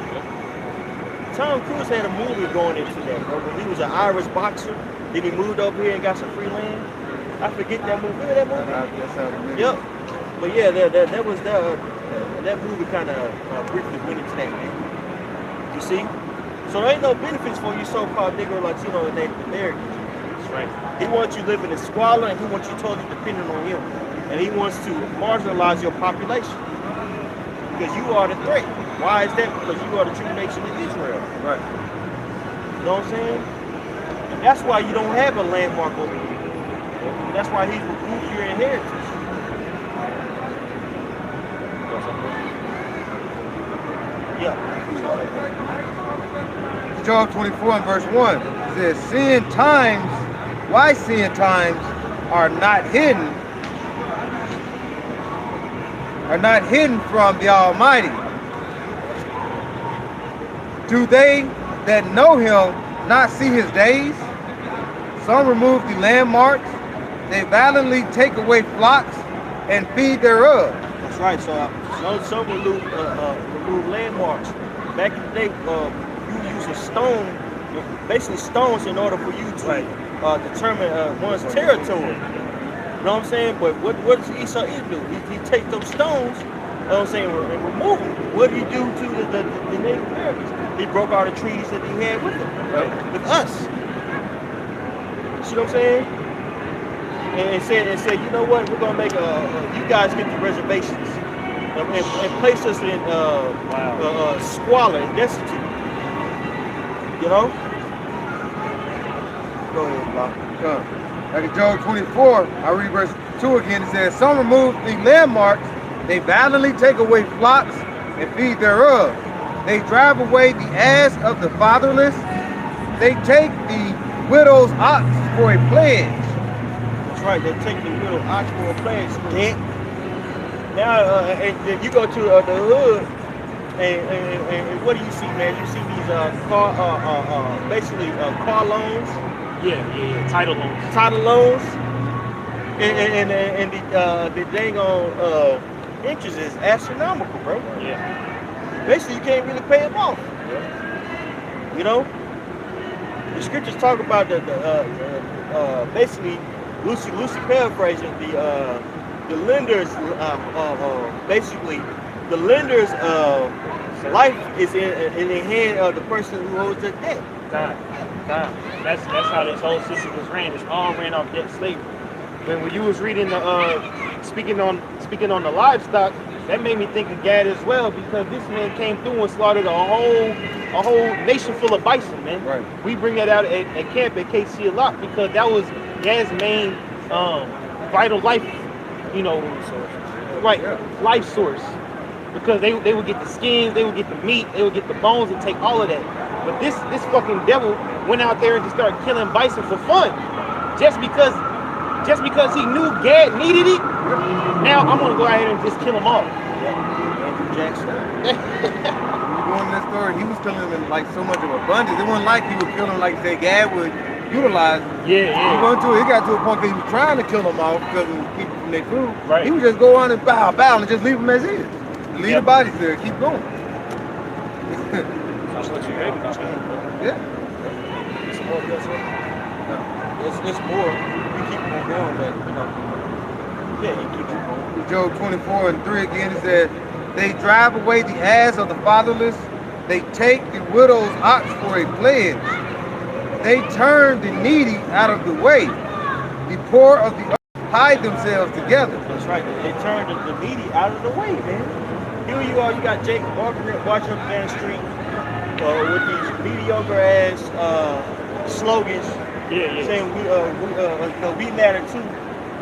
Tom Cruise had a movie going into that, bro. When he was an Irish boxer, then he moved over here and got some free land. I forget that movie. Remember that movie? Yep. But yeah, that was that movie kind of briefly went into that, man. You see? So there ain't no benefits for you so-called Negro Latino and Native Americans. That's right. He wants you living in squalor, and he wants you totally dependent on him. And he wants to marginalize your population. Because you are the threat. Why is that? Because you are the true nation of Israel. Right. You know what I'm saying? And that's why you don't have a landmark over here. That's why he's removed your inheritance. Yeah. Job 24 and verse 1 says, seeing times, why seeing times are not hidden from the Almighty? Do they that know him not see his days? Some remove the landmarks, they valiantly take away flocks and feed thereof. That's right. So some remove landmarks. Back in the day, you use a stone, basically stones, in order for you to determine one's territory. know what I'm saying? But what does Esau do? He take those stones, you know what I'm saying, and remove them. What did he do to the Native Americans? He broke all the trees that he had with him, with us. See what I'm saying? And said, you know what? We're gonna make you guys get the reservations and place us in squalor and destitute. You know? Go ahead, Bob. Like in Job 24, I read verse 2 again. It says, some remove the landmarks, they violently take away flocks and feed thereof. They drive away the ass of the fatherless. They take the widow's ox for a pledge. That's right. They take the widow's ox for a pledge. Now, and you go to the hood, and what do you see, man? You see these basically car loans. Yeah, title loans. And the dang on interest is astronomical, bro. Yeah. Basically, you can't really pay them off. You know, the scriptures talk about basically loosely paraphrasing the lenders. Basically, the lender's life is in the hand of the person who owes the debt. That's how this whole system was ran. It's all ran off debt slavery. When you was reading the speaking on the livestock, that made me think of Gad as well, because this man came through and slaughtered a whole nation full of bison, man. Right. We bring that out at camp at KC a lot, because that was Gad's main vital life, life source. Because they would get the skins, they would get the meat, they would get the bones and take all of that. But this fucking devil went out there and just started killing bison for fun, just because he knew Gad needed it. Now I'm gonna go ahead and just kill them all. Andrew Jackson. During this story, he was killing them in like so much of abundance. It wasn't like he would kill them like say Gad would utilize. Yeah. It got to a point that he was trying to kill them off because it would keep them from their food. Right. He would just go on and bow, and just leave them as is. Leave the bodies there, keep going. That's what you heard. Yeah. It's more. It's more. You keep on going, but you keep on going. Job 24:3 again, it said, they drive away the ass of the fatherless. They take the widow's ox for a pledge. They turn the needy out of the way. The poor of the earth hide themselves together. That's right. They turn the needy out of the way, man. Here you are. You got Jake walking up down the street with these mediocre ass slogans. Saying we matter too.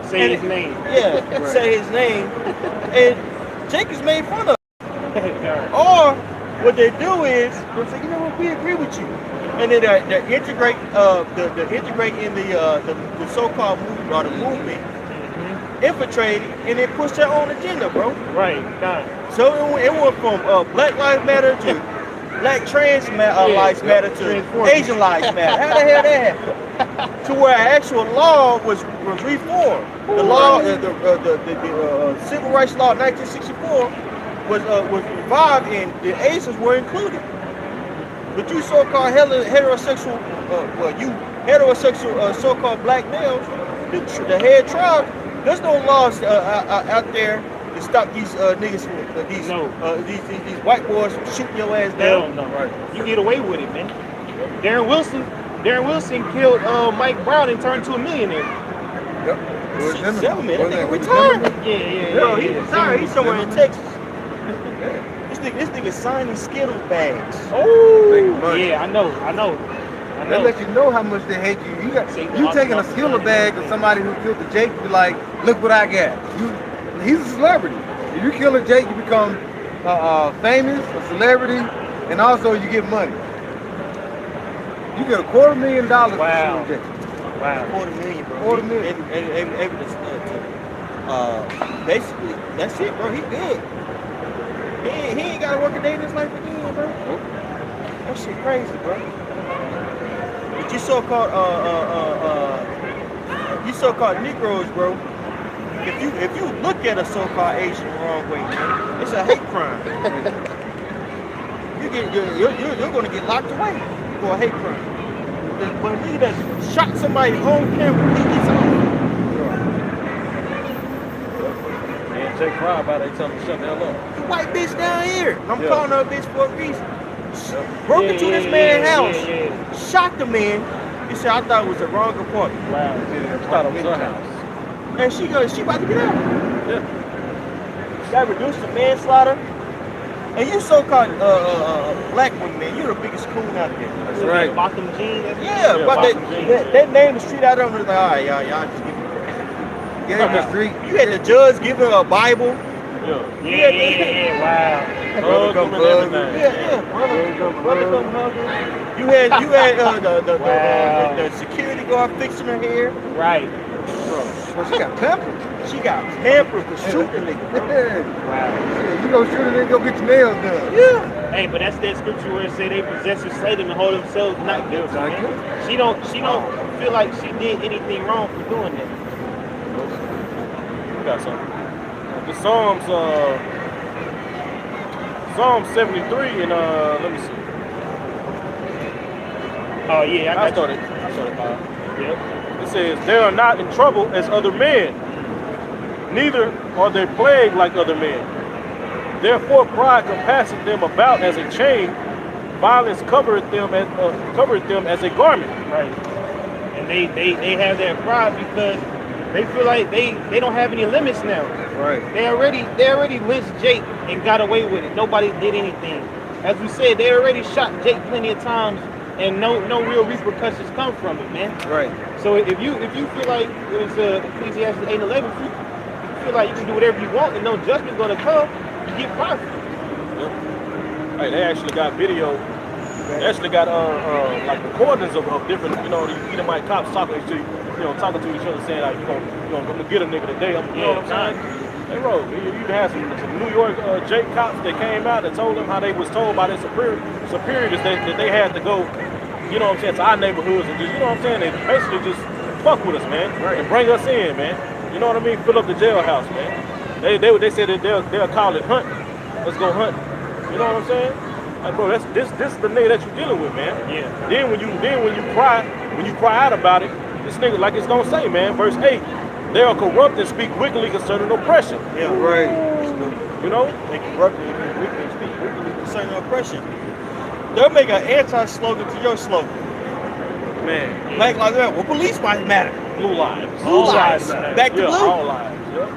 Say his name. Yeah, Right. Say his name. And Jake is made fun of. Or what they do is they say, you know what, we agree with you. And then they integrate in the so-called movement or the movement, infiltrate it, and then push their own agenda, bro. Right. So it went from Black Lives Matter to Black Trans Lives Matter to Asian Lives Matter. How the hell that happened? To where actual law was reformed. The law, the Civil Rights Law of 1964 was revived, and the Asians were included. But you so-called heterosexual, so-called black males, the head tribe, there's no laws out there to stop these niggas from these white boys from shooting your ass down. Hell no. Right. You get away with it, man. Darren Wilson killed Mike Brown and turned to a millionaire. Yep. Settlement. That nigga retired. Yeah. Bro, he retired. He's somewhere in Texas. This nigga signing Skittles bags. Oh, yeah, I know. That let you know how much they hate you. You taking a Skittle bag of somebody who killed the Jake, be like, look what I got. He's a celebrity. If you kill a Jake, you become famous, a celebrity, and also you get money. You get $250,000 Wow. for Jake. Wow. $250,000, bro. $250,000. And basically, that's it, bro. He good. He ain't gotta work a day in his life again, bro. Nope. That shit crazy, bro. But you so-called Negroes, bro. If you look at a so-called Asian the wrong way, man, it's a hate crime. You're gonna get locked away for a hate crime. But he that shot somebody on camera, he gets off. Jake Fry about it, they tell him to shut the hell up. The white bitch down here. And I'm Yeah. calling her a bitch for a reason. Broke into this man's house, shot the man. He said, I thought it was the wrong apartment. Wow. I thought it was her house. And she goes, she about to get out. Yeah. Got reduced to manslaughter. And you so-called black women, man, you're the biggest coon out there. That's right. Bottom jeans. Yeah, but they named the street out of them. Like, all right, y'all just give me. Get in the street. You had the judge giving her a Bible. Yeah. Wow. Drugs and everything. Yeah, brother come hug her. You had the security guard fixing her hair. Right. Well, she got pampered. She got pampered for shooting nigga. Yeah, you go shoot it and go get your nails done. Yeah. Hey, but that's that scripture where it say they possess and slay them and hold themselves not guilty. Man. She don't feel like she did anything wrong for doing that. We got something. The Psalm 73 and let me see. Oh yeah, I started. Yep. It says, they are not in trouble as other men, neither are they plagued like other men. Therefore pride compasseth them about as a chain, violence covereth them as a garment. Right. And they have that pride because they feel like they don't have any limits now. Right. They already lynched Jake and got away with it. Nobody did anything. As we said, they already shot Jake plenty of times and no real repercussions come from it, man. Right. So if you feel like it's Ecclesiastes 8:11, if you feel like you can do whatever you want and no judgment's gonna come, you get fired. Yep. Hey, they actually got video. They actually got like recordings of different, these Edomite cops talking to each other, saying like, I'm gonna get a nigga today. You know what I'm saying? Hey, bro, you had some New York Jake cops that came out and told them how they was told by their superiors that they had to go, you know what I'm saying, to our neighborhoods and just, you know what I'm saying, they basically just fuck with us, man, right, and bring us in, man. You know what I mean? Fill up the jailhouse, man. They said that they'll call it hunt. Let's go hunt. You know what I'm saying? Like, bro, this is the nigga that you're dealing with, man. Yeah. Then when you cry out about it, this nigga, like it's gonna say, man, verse 8, they are corrupt and speak wickedly concerning oppression. Yeah, Right. You know? they corrupt and speak wickedly concerning oppression. They'll make an anti-slogan to your slogan. Man. Like that. Well, police might matter. Blue lives. Blue lives. matter. Back to yeah, blue. all lives. Yeah.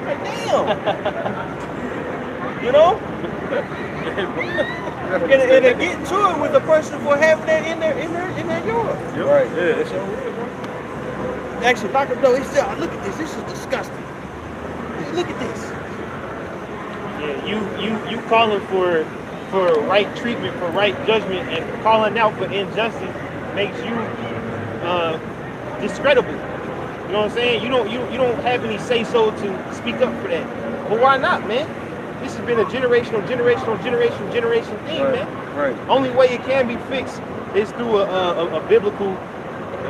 Like, damn. You know? And they get to it with the person for having that in their yard. Yep. Right. Yeah, it's your real, bro. Actually, knock him down. He said, look at this. This is disgusting. Look at this. Yeah, you calling for right treatment, for right judgment, and calling out for injustice makes you discreditable. You know what I'm saying? You don't have any say so to speak up for that. But why not, man? This has been a generation thing, man. Right. Only way it can be fixed is through a biblical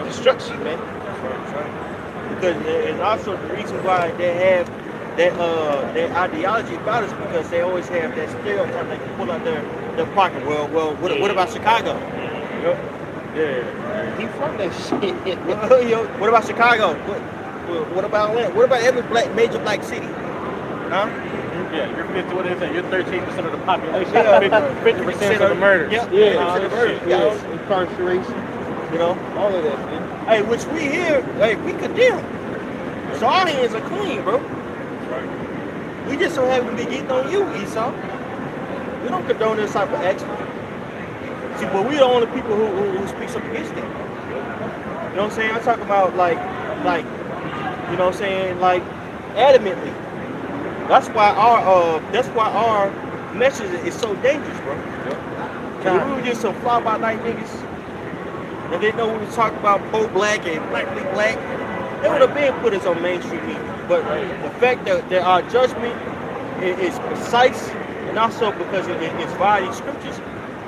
destruction, man. Because it's also the reason why they have that ideology about us, because they always have that stereotype they can pull out their pocket. Well, what about Chicago? Yeah. He from that shit. What about Chicago? What about Atlanta? What about every major black city? Huh? Yeah, you're 50, what is it? You're 13% of the population. Yeah. 50% of the murders. Yep. Yeah, 50% of murders. yes, incarceration. You know, All of that, man. hey, which we here, hey, we condemn. So our hands are clean, bro. We just so happen to be getting on you, Esau. We don't condone this type of action. See, but we the only people who speaks up against it. You know what I'm saying? I'm talking about like, you know what I'm saying, like adamantly. That's why our message is so dangerous, bro. Cause we were just some fly by night niggas, and they know we was talking about pro-black and blackly black. They would have been put us on mainstream media. But the fact that our judgment is precise, and also because it's violating scriptures,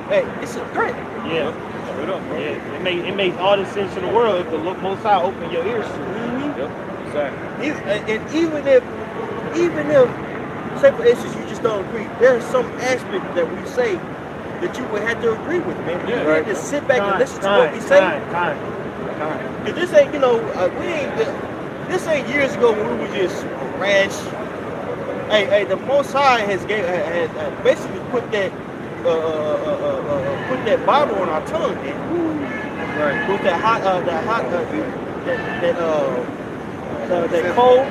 hey, it's a threat. Yeah. Yeah. It makes all the sense in the world if the Most High open your ears to it. Mm-hmm. Yep, exactly. And even if, say for instance, you just don't agree, there's some aspect that we say that you would have to agree with, man. You have to sit back and listen to what we say. Cause this ain't, this ain't years ago when we were just rash, Hey, the Most High has basically put that Bible on our tongue, man. Right. With that cold.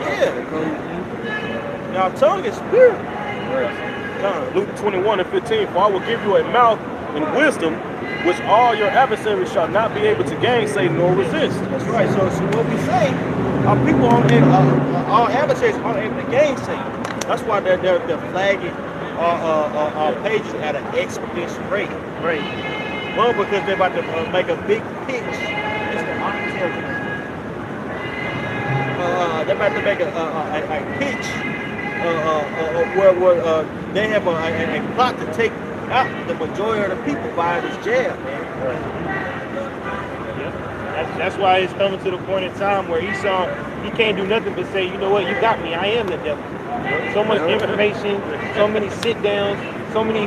Yeah. Now our tongue is spirit. Luke 21:15, for I will give you a mouth and wisdom, which all your adversaries shall not be able to gainsay nor resist. That's right. So what we say, our people our adversaries aren't able to gainsay. That's why they're flagging our pages at an exponential rate. Right. One, because they're about to make a big pitch. It's the architect. They're about to make a pitch where they have a plot to take out the majority of the people via this jail, man. Yeah. That's why it's coming to the point in time where Esau, he can't do nothing but say, you know what, you got me, I am the devil. So much information, so many sit downs, so many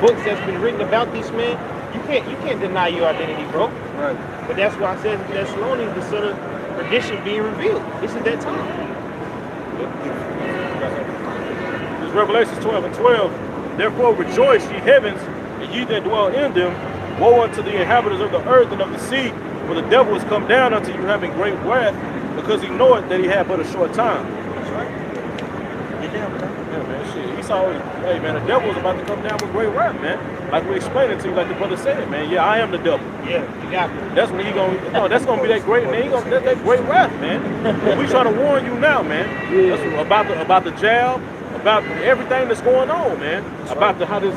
books that's been written about this man. You can't deny your identity, bro. Right. But that's why I said in Thessalonians, the son of perdition being revealed. This is that time. This is Revelation 12:12. Therefore rejoice, ye heavens, and ye that dwell in them. Woe unto the inhabitants of the earth and of the sea, for the devil is come down unto you having great wrath, because he knoweth that he had but a short time. That's right. Yeah, man, shit. Esau, hey, man, the devil is about to come down with great wrath, man. Like we explained it to you, like the brother said, man. Yeah, I am the devil. Yeah, you got me. That's when he gonna, that's gonna be that great, man. That great wrath, man. But we trying to warn you now, man. That's about the jail, about everything that's going on, man. About how this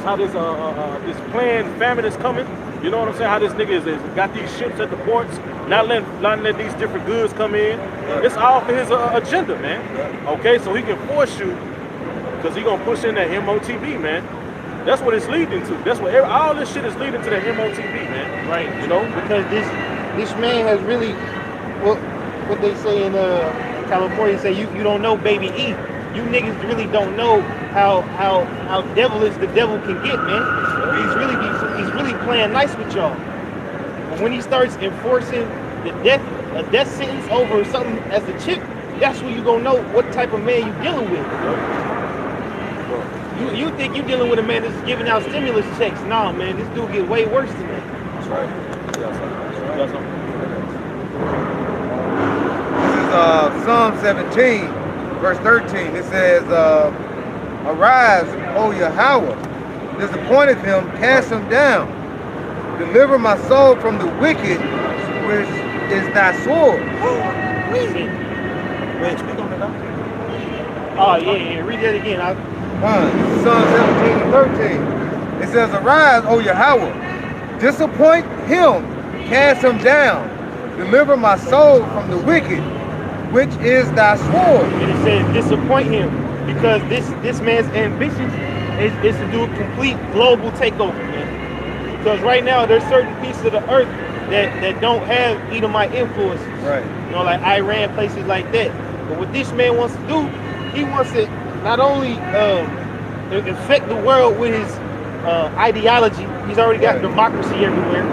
planned famine is coming. You know what I'm saying? How this nigga is got these ships at the ports, not letting these different goods come in. It's all for his agenda, man. Okay, so he can force you, because he gonna push in that MOTB, man. That's what it's leading to. That's what all this shit is leading to, the MOTB, man. Right. You know, because this man has really what they say in California, say you don't know baby E. You niggas really don't know how devilish the devil can get, man. He's really playing nice with y'all. But when he starts enforcing a death sentence over something as a chip, that's when you gonna know what type of man you dealing with. You think you dealing with a man that's giving out stimulus checks? Nah, man, this dude get way worse than that. That's right. that's This is Psalm 17, verse 13. It says, arise, O Yahweh, disappointed him, cast him down. Deliver my soul from the wicked, which is thy sword. Wait, speak on it now. Oh, yeah, read that again. Psalm 17 and 13. It says, arise, O Yahweh, disappoint him, cast him down. Deliver my soul from the wicked, which is thy sword. And it says disappoint him, because this man's ambition is to do a complete global takeover, man. Because right now there's certain pieces of the earth that don't have Edomite influences. Right. You know, like Iran, places like that. But what this man wants to do, he wants to not only affect the world with his ideology. He's already got democracy everywhere.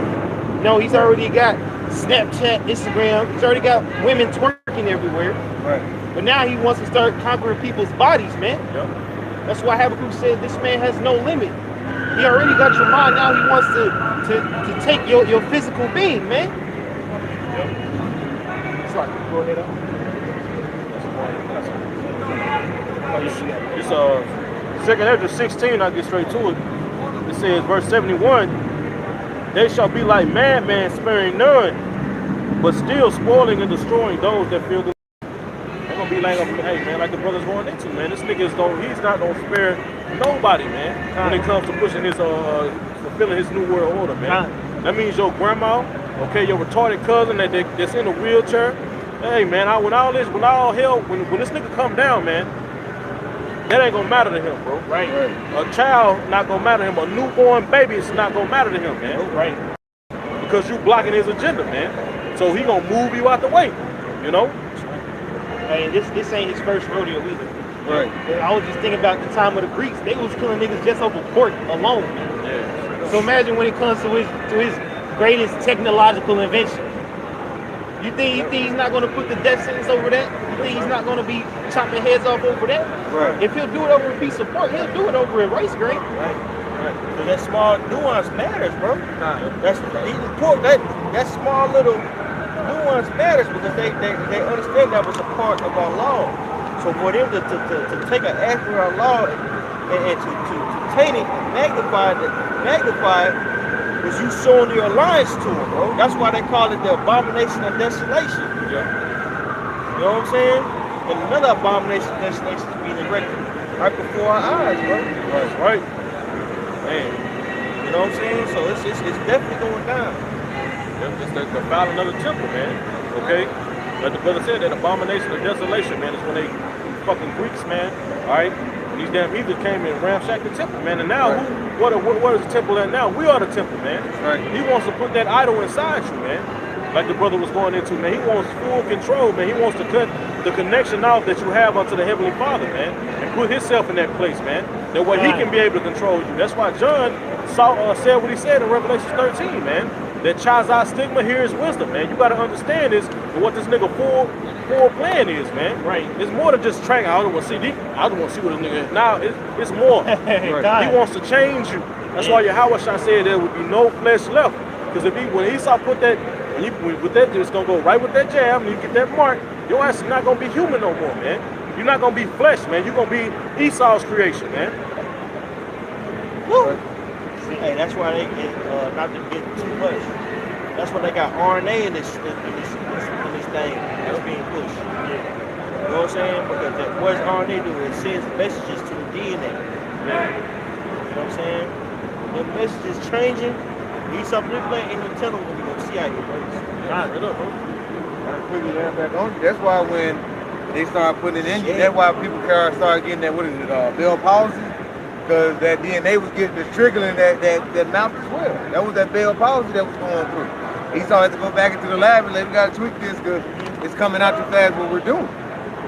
You know, he's already got Snapchat, Instagram. He's already got women twerking everywhere. Right. But now he wants to start conquering people's bodies, man. Yep. That's why Habakkuk said this man has no limit. He already got your mind. Now he wants to take your physical being, man. Yep. Sorry, go ahead. It's 2nd Ezra 16, I'll get straight to it. It says, verse 71, they shall be like madmen, sparing none, but still spoiling and destroying those that feel the. They're gonna be like, hey man, like the brother's going into, man. This nigga he's not gonna spare nobody, man, when it comes to pushing his fulfilling his new world order, man. That means your grandma, okay, your retarded cousin that's in a wheelchair. Hey man, when this nigga come down, man, that ain't gonna matter to him, bro. Right. A child not gonna matter to him. A newborn baby is not gonna matter to him, man. Right. Because you blocking his agenda, man. So he gonna move you out the way, you know? Hey, this ain't his first rodeo either. Right. I was just thinking about the time of the Greeks. They was killing niggas just over pork alone. Yeah. So imagine when it comes to his greatest technological invention. You think he's not gonna put the death sentence over that? You think he's not gonna be chopping heads off over that? Right. If he'll do it over a piece of pork, he'll do it over a rice grain. Right. So that small nuance matters, bro. That's eating pork. That small little nuance matters because they understand that was a part of our law. So for them to take an act of our law and to taint it and magnify it was you showing your alliance to them, bro. That's why they call it the abomination of desolation. Yeah. You know what I'm saying? And another abomination of desolation is being erected right before our eyes, bro. That's right. Man. You know what I'm saying? So it's definitely going down. It's the defiling of the temple, man. Okay? Like the brother said, that abomination of desolation, man, is when they fucking Greeks, man. Alright? And these damn heathens came and ramshacked the temple, man. And now, what is the temple at now? We are the temple, man. Right. He wants to put that idol inside you, man. Like the brother was going into, man. He wants full control, man. He wants to cut the connection off that you have unto the Heavenly Father, man. And put himself in that place, man. That way he can be able to control you. That's why John said what he said in Revelation 13, man. That Chazah stigma here is wisdom, man. You got to understand this and what this nigga full plan is, man. Right. It's more than just tracking. I don't want to see what this nigga is. Now it's more. Right. He wants to change you. That's why Yahweh Shah said there would be no flesh left. Because when Esau put that, with that, it's gonna go right with that jab, and you get that mark. Your ass is not gonna be human no more, man. You're not gonna be flesh, man. You're gonna be Esau's creation, man. Woo. Hey, that's why they not to get too much. That's why they got RNA in this thing that's being pushed. You know what I'm saying? Because what does RNA do? It sends messages to the DNA. You know what I'm saying? The messages changing. Esau Nipple ain't gonna tell them when you gonna see how it works. That's why when they start putting it in you, that's why people start getting that, what is it, Bell palsy? Because that DNA was getting the trickling that mouth as well. That was that Bell palsy that was going through. Esau had to go back into the lab and let him gotta tweak this because it's coming out too fast what we're doing.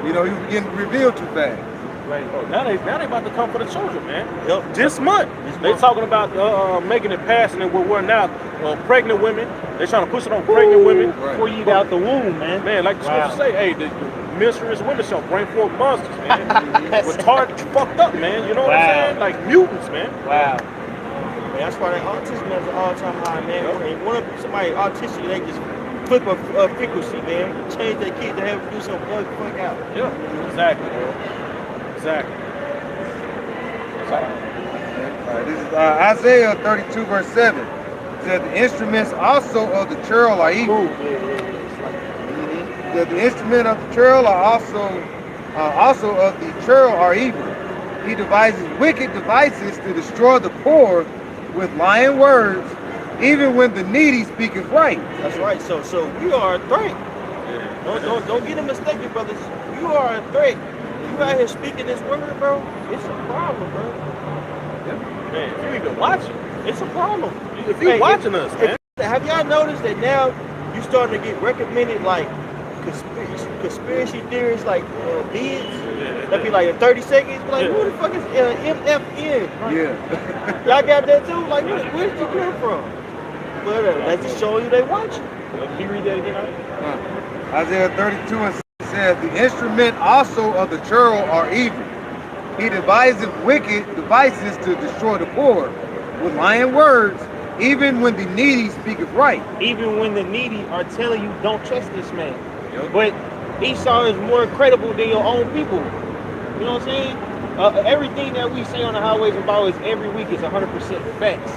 You know, he was getting revealed too fast. Right. Now they about to come for the children, man. Yep. This month. They talking about making it passing and we're now pregnant women. They're trying to push it on pregnant women. Before you get out the womb, man. Man, like the scripture say, hey, the menstruous women shall bring forth monsters, man. Retarded, fucked up, man. You know what I'm saying? Like mutants, man. Wow. Man, that's why that autism is an all-time high, man. And one of somebody autistic, they just flip a frequency, man. Change their kids to have to do some bug fuck out. Yeah, exactly, bro. Exactly. This is Isaiah 32 verse 7. It said the instruments also of the churl are evil. The instrument of the churl are also of the churl are evil. He devises wicked devices to destroy the poor with lying words, even when the needy speaketh right. That's right. So we are a threat. Don't get it mistaken, brothers. You are a threat. You out here speaking this word, bro. It's a problem, bro. Man, if you even watching, It's a problem. if you watching us, man. Have y'all noticed that now you starting to get recommended like conspiracy theories like vids? That'd be like in 30 seconds. Like, who the fuck is MFN? Yeah. Y'all got that too? Like, where did you come from? But that's just showing you they watching. Can you read that again? Isaiah 32 and says, the instrument also of the churl are evil. He deviseth wicked devices to destroy the poor with lying words, even when the needy speaketh right. Even when the needy are telling you don't trust this man. But Esau is more credible than your own people. You know what I'm saying? Everything that we say on the highways and byways every week is 100% facts.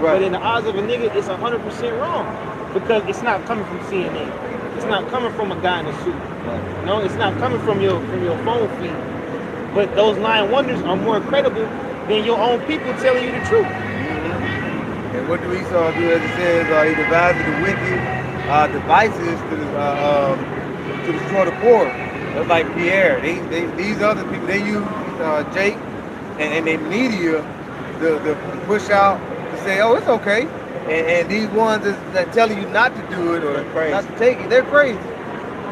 Right. But in the eyes of a nigga, it's 100% wrong. Because it's not coming from CNN. It's not coming from a guy in a suit. You know, it's not coming from your phone feed. But those lying wonders are more credible than your own people telling you the truth. And what do Esau do? As it says, he devises the wicked devices to destroy the poor. That's like Pierre. These other people, they use Jake and their media to push out to say, oh, it's okay. And these ones that telling you not to do it or not to take it, they're crazy.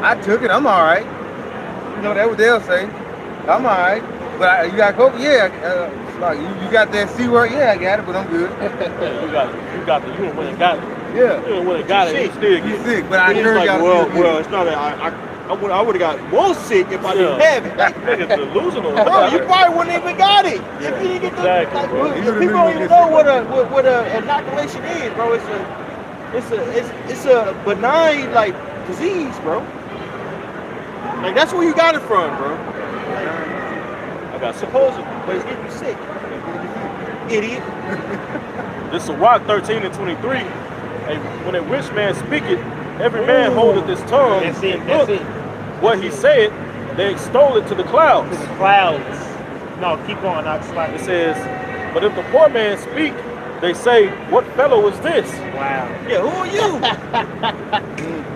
I took it, I'm all right. You know, that's what they'll say. I'm all right. But you got COVID? Yeah. You got that C word? Yeah, I got it, but I'm good. You got it. You went and got it. Yeah. Even when it got it, he still You get sick, but I He's encourage like, y'all to well, still get it. it's not that I would have got more sick if I didn't Yeah. have it. niggas delusional. Bro, you probably wouldn't even got it if you didn't get the. Exactly, Like, bro. look, You would've people been don't even gonna know get what a inoculation is, bro. It's a benign like disease, bro. Like that's where you got it from, bro. I got Supposedly, but it's getting you sick. Idiot. This Sirach 13 and 23. Hey, when a rich man speaketh, every man holdeth his tongue. That's it. and That's look, it. What he said, they extol it to the clouds. To the clouds. No, keep on. Not It slide. says, but if the poor man speak, they say, what fellow is this? Wow. Yeah, who are you?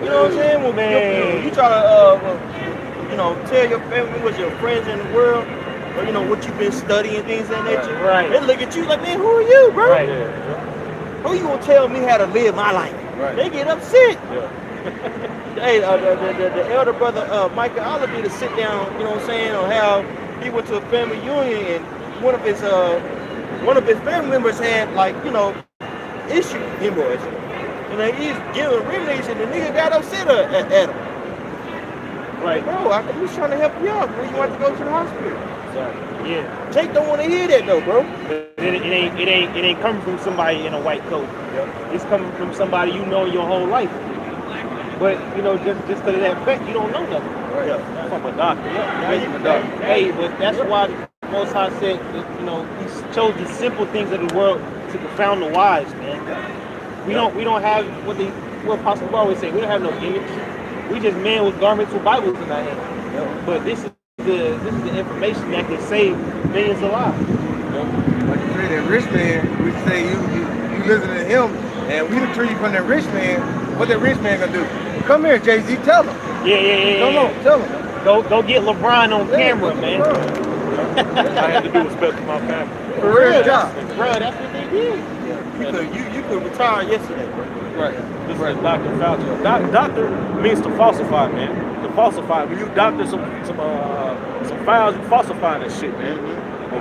You know what I'm saying? Well, Man. you try to, tell your family what your friends in the world, or what you've been studying, things of that nature. Right. They look at you like, man, who are you, bro? Right. Who you gonna tell me how to live my life? Right. They get upset. Yeah. Hey, the elder brother Michael Allah did a sit down, you know what I'm saying, on how he went to a family union and one of his family members had issue hemorrhoids. He's giving remedies and the nigga got upset at him. Right. Bro, I was trying to help you out, bro. You want to go to the hospital. Yeah. Jake don't want to hear that though, bro. It ain't coming from somebody in a white coat. It's coming from somebody you know your whole life. But just because of that fact, you don't know nothing. Right. From a doctor. Now you a doctor. Hey, but that's why the Most High said that, He chose the simple things of the world to confound the wise, man. We don't have what Apostle Paul always say. We don't have no image. We just men with garments with Bibles in our hands. But this is the information that can save millions of lives. Like you say, that rich man, we say you listen to him, and we retrieve you from that rich man. What that rich man gonna do? Come here, Jay-Z, tell him. Yeah. Come on, tell him. Go get LeBron on camera, man. I had to do what's best for my family. For real, job. Bro, that's what they did. You could retire yesterday, bro. Right. This is Dr. Fauci. Doctor means to falsify, man. To falsify. When you doctor some files, you falsifying that shit, man.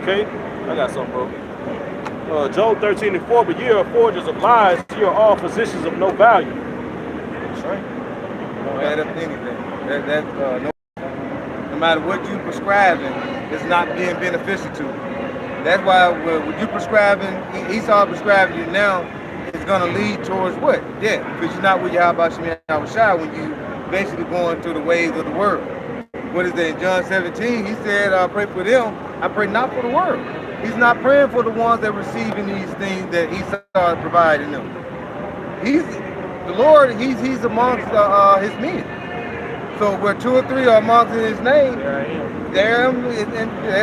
Okay? I got something, bro. Job 13 and 4, but ye are forgers of lies, ye are all physicians of no value. That's right. Don't add up to anything. No matter what you prescribing, it's not being beneficial to you. That's why when you prescribing, Esau prescribing you now, it's gonna lead towards what? Yeah, because you're not with Yahweh Shemi Yahushua when you basically going through the ways of the world. What is that in John 17? He said, I pray for them, I pray not for the world. He's not praying for the ones that are receiving these things that Esau is providing them. The Lord, he's amongst his men. So where two or three are amongst his name, there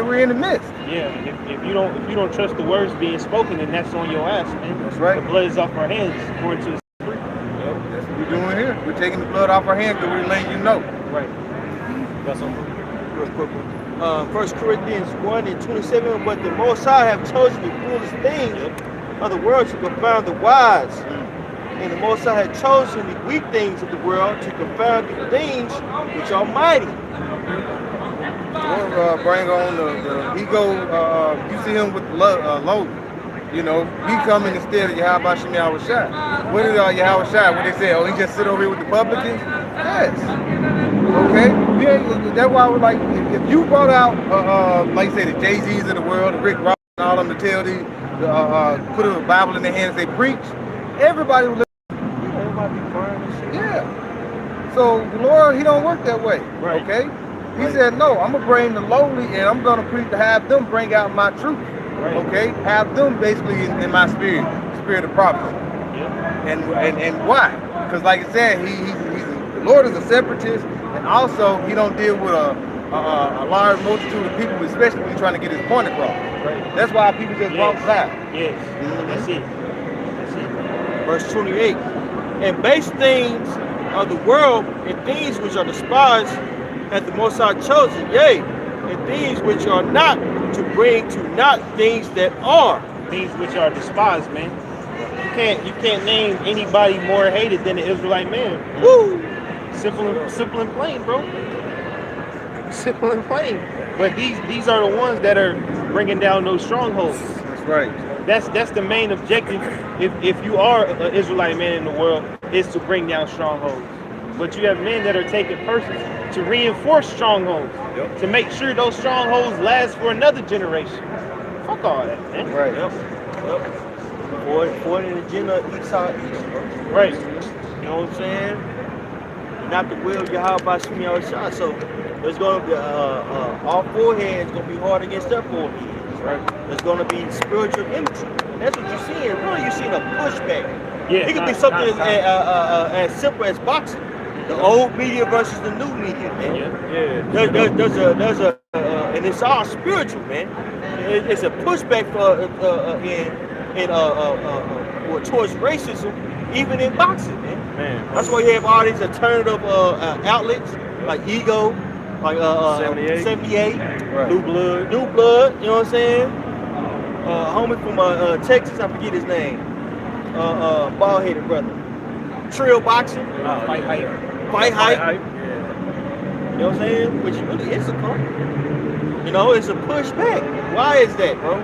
we're in the midst. Yeah, if you don't trust the words being spoken, then that's on your ass, man. That's right. The blood is off our hands, according to the Yep, that's what we're doing here. We're taking the blood off our hands because we're letting you know. right. Got something? Real quick. 1 Corinthians 1 and 27, but the Most High have chosen the foolish things of the world to confound the wise. And the Most High had chosen the weak things of the world to confound the things which are mighty. Or bring on the ego. You see him with the low. He coming instead of Yahweh Shemi Yahushua. What is Yahushua? What they say? Oh, he just sit over here with the publicans? Yes. Okay. That's why I was like, if you brought out, like you say, the Jay-Z's of the world, the Rick Ross and all of them to tell these, put a Bible in their hands, they preach, everybody would Everybody be crying and shit. yeah. So the Lord, he don't work that way. Right. Okay? He said, no, I'm gonna bring the lowly and I'm gonna preach to have them bring out my truth. Right. Okay? Have them basically in my spirit of prophecy. Yeah. And why? Because like I said, the Lord is a separatist, and also he don't deal with a large multitude of people, especially when he's trying to get his point across. Right. That's why people just walk out. Yes. That's it. Verse 28. And base things of the world and things which are despised hath the Most High chosen, yea, and things which are not, to bring to naught things that are. Things which are despised, man. You can't name anybody more hated than the Israelite man. Woo! Simple and plain, bro. Simple and plain. But these are the ones that are bringing down those strongholds. That's right. That's the main objective. If you are an Israelite man in the world, is to bring down strongholds. But you have men that are taking persons to reinforce strongholds, to make sure those strongholds last for another generation. Fuck all that, man. Right. For an agenda Esau East, bro. Right. You know what I'm saying? Not the will of Yahweh Shemiah Shah. So there's gonna be our foreheads gonna be hard against their foreheads. Right. There's gonna be spiritual imagery. And that's what you're seeing. Really, you're seeing a pushback. Yeah. It could be something as simple as boxing. The old media versus the new media, man. There's a and it's all spiritual, man. It's a pushback for towards racism, even in boxing, man. That's why you have all these alternative outlets like Ego, like 78, Right. New Blood, you know what I'm saying? Homie from Texas, I forget his name. Bald-headed brother. Trill Boxing. Fight hype. You know what I'm saying? Which really is a cult. You know, it's a pushback. Why is that, bro?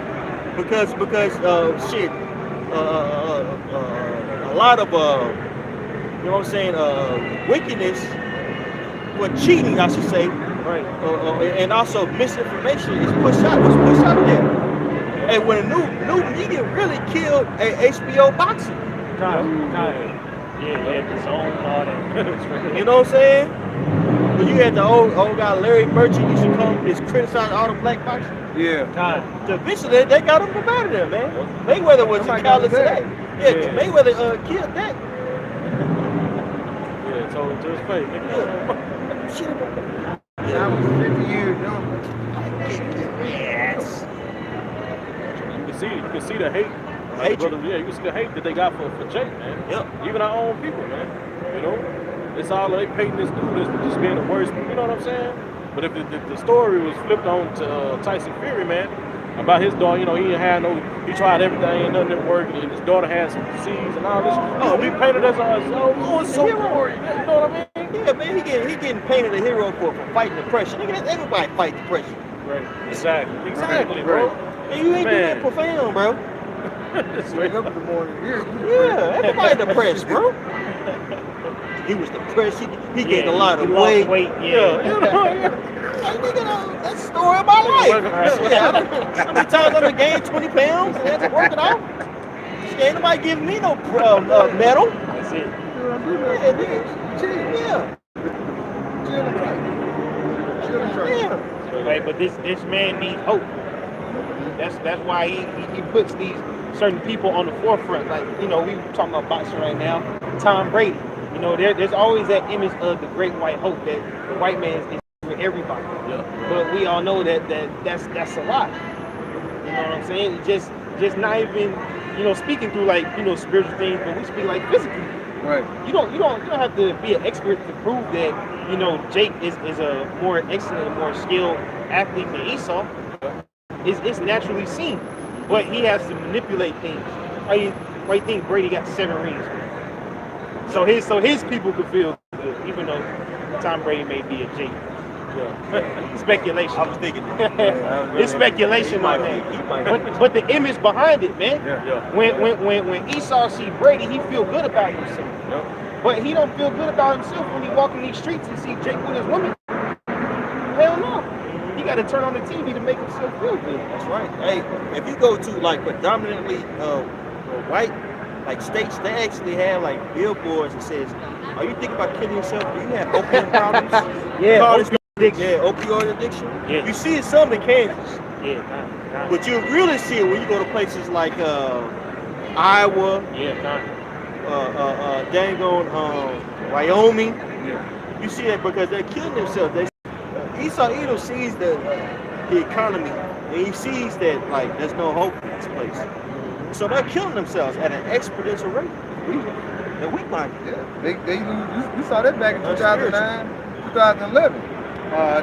Because shit. A lot of you know what I'm saying? Wickedness, cheating, I should say. Right. And also misinformation is pushed out there. And when a new media really killed HBO boxing. Yeah, the zone, all that. You know what I'm saying? When you had the old guy Larry Merchant used to come and criticize all the black boxers. Yeah. So eventually they got him from out of there, man. Mayweather was in Cali today. Yeah, Mayweather killed that. Yeah, told him to his face, nigga. I was 50 years young. Yes. You can see the hate. Hatred. Brother, you can see the hate that they got for Jake, man. Yep. Even our own people, man. You know, it's all they painting this dude as just being the worst. You know what I'm saying? But if the story was flipped on to Tyson Fury, man, about his daughter, you know, he tried everything and nothing worked, and his daughter had some disease and all this. Oh, he painted as a hero. You know what I mean? Yeah, man, he getting painted a hero for fighting depression. Nigga, everybody fight depression. Right. Exactly, bro. And you ain't doing that profound, bro. Wake up in the morning. Yeah, everybody depressed, bro. He was depressed. He gained a lot of weight. Yeah. Like, nigga, that's the story of my life. Yeah, how many times I've gained 20 pounds and had to work it out? Ain't nobody giving me no medal. That's it. Yeah. Right, but this man needs hope. That's why he puts these certain people on the forefront. Like, you know, we talking about boxing right now. Tom Brady. You know, there's always that image of the great white hope that the white man is for everybody. Yeah. But we all know that's a lie. You know what I'm saying? Just not even, you know, speaking through like, you know, spiritual things, but we speak like physically. Right. You don't have to be an expert to prove that, you know, Jake is a more excellent, more skilled athlete than Esau. It's naturally seen, but he has to manipulate things. Why you think Brady got 7 rings? So his people could feel good, even though Tom Brady may be a Jake. Yeah. Speculation. I was thinking. It's speculation, my man. But the image behind it, man. Yeah. When Esau see Brady, he feel good about himself. Yeah. But he don't feel good about himself when he walk in these streets and see Jake with his woman. Hell no. He got to turn on the TV to make himself feel good. That's right. Hey, if you go to like predominantly white like states, they actually have like billboards that says, "Are you thinking about killing yourself? Do you have opium problems?" Opioid addiction. Yeah. You see it some in Kansas. Yeah. But you really see it when you go to places like Iowa. Yeah. Dang on Wyoming. Yeah. You see that because they're killing themselves. Esau Edom sees the economy, and he sees that like there's no hope in this place. So they're killing themselves at an exponential rate. They're weak-minded. Yeah, you saw that back in 2009, 2011.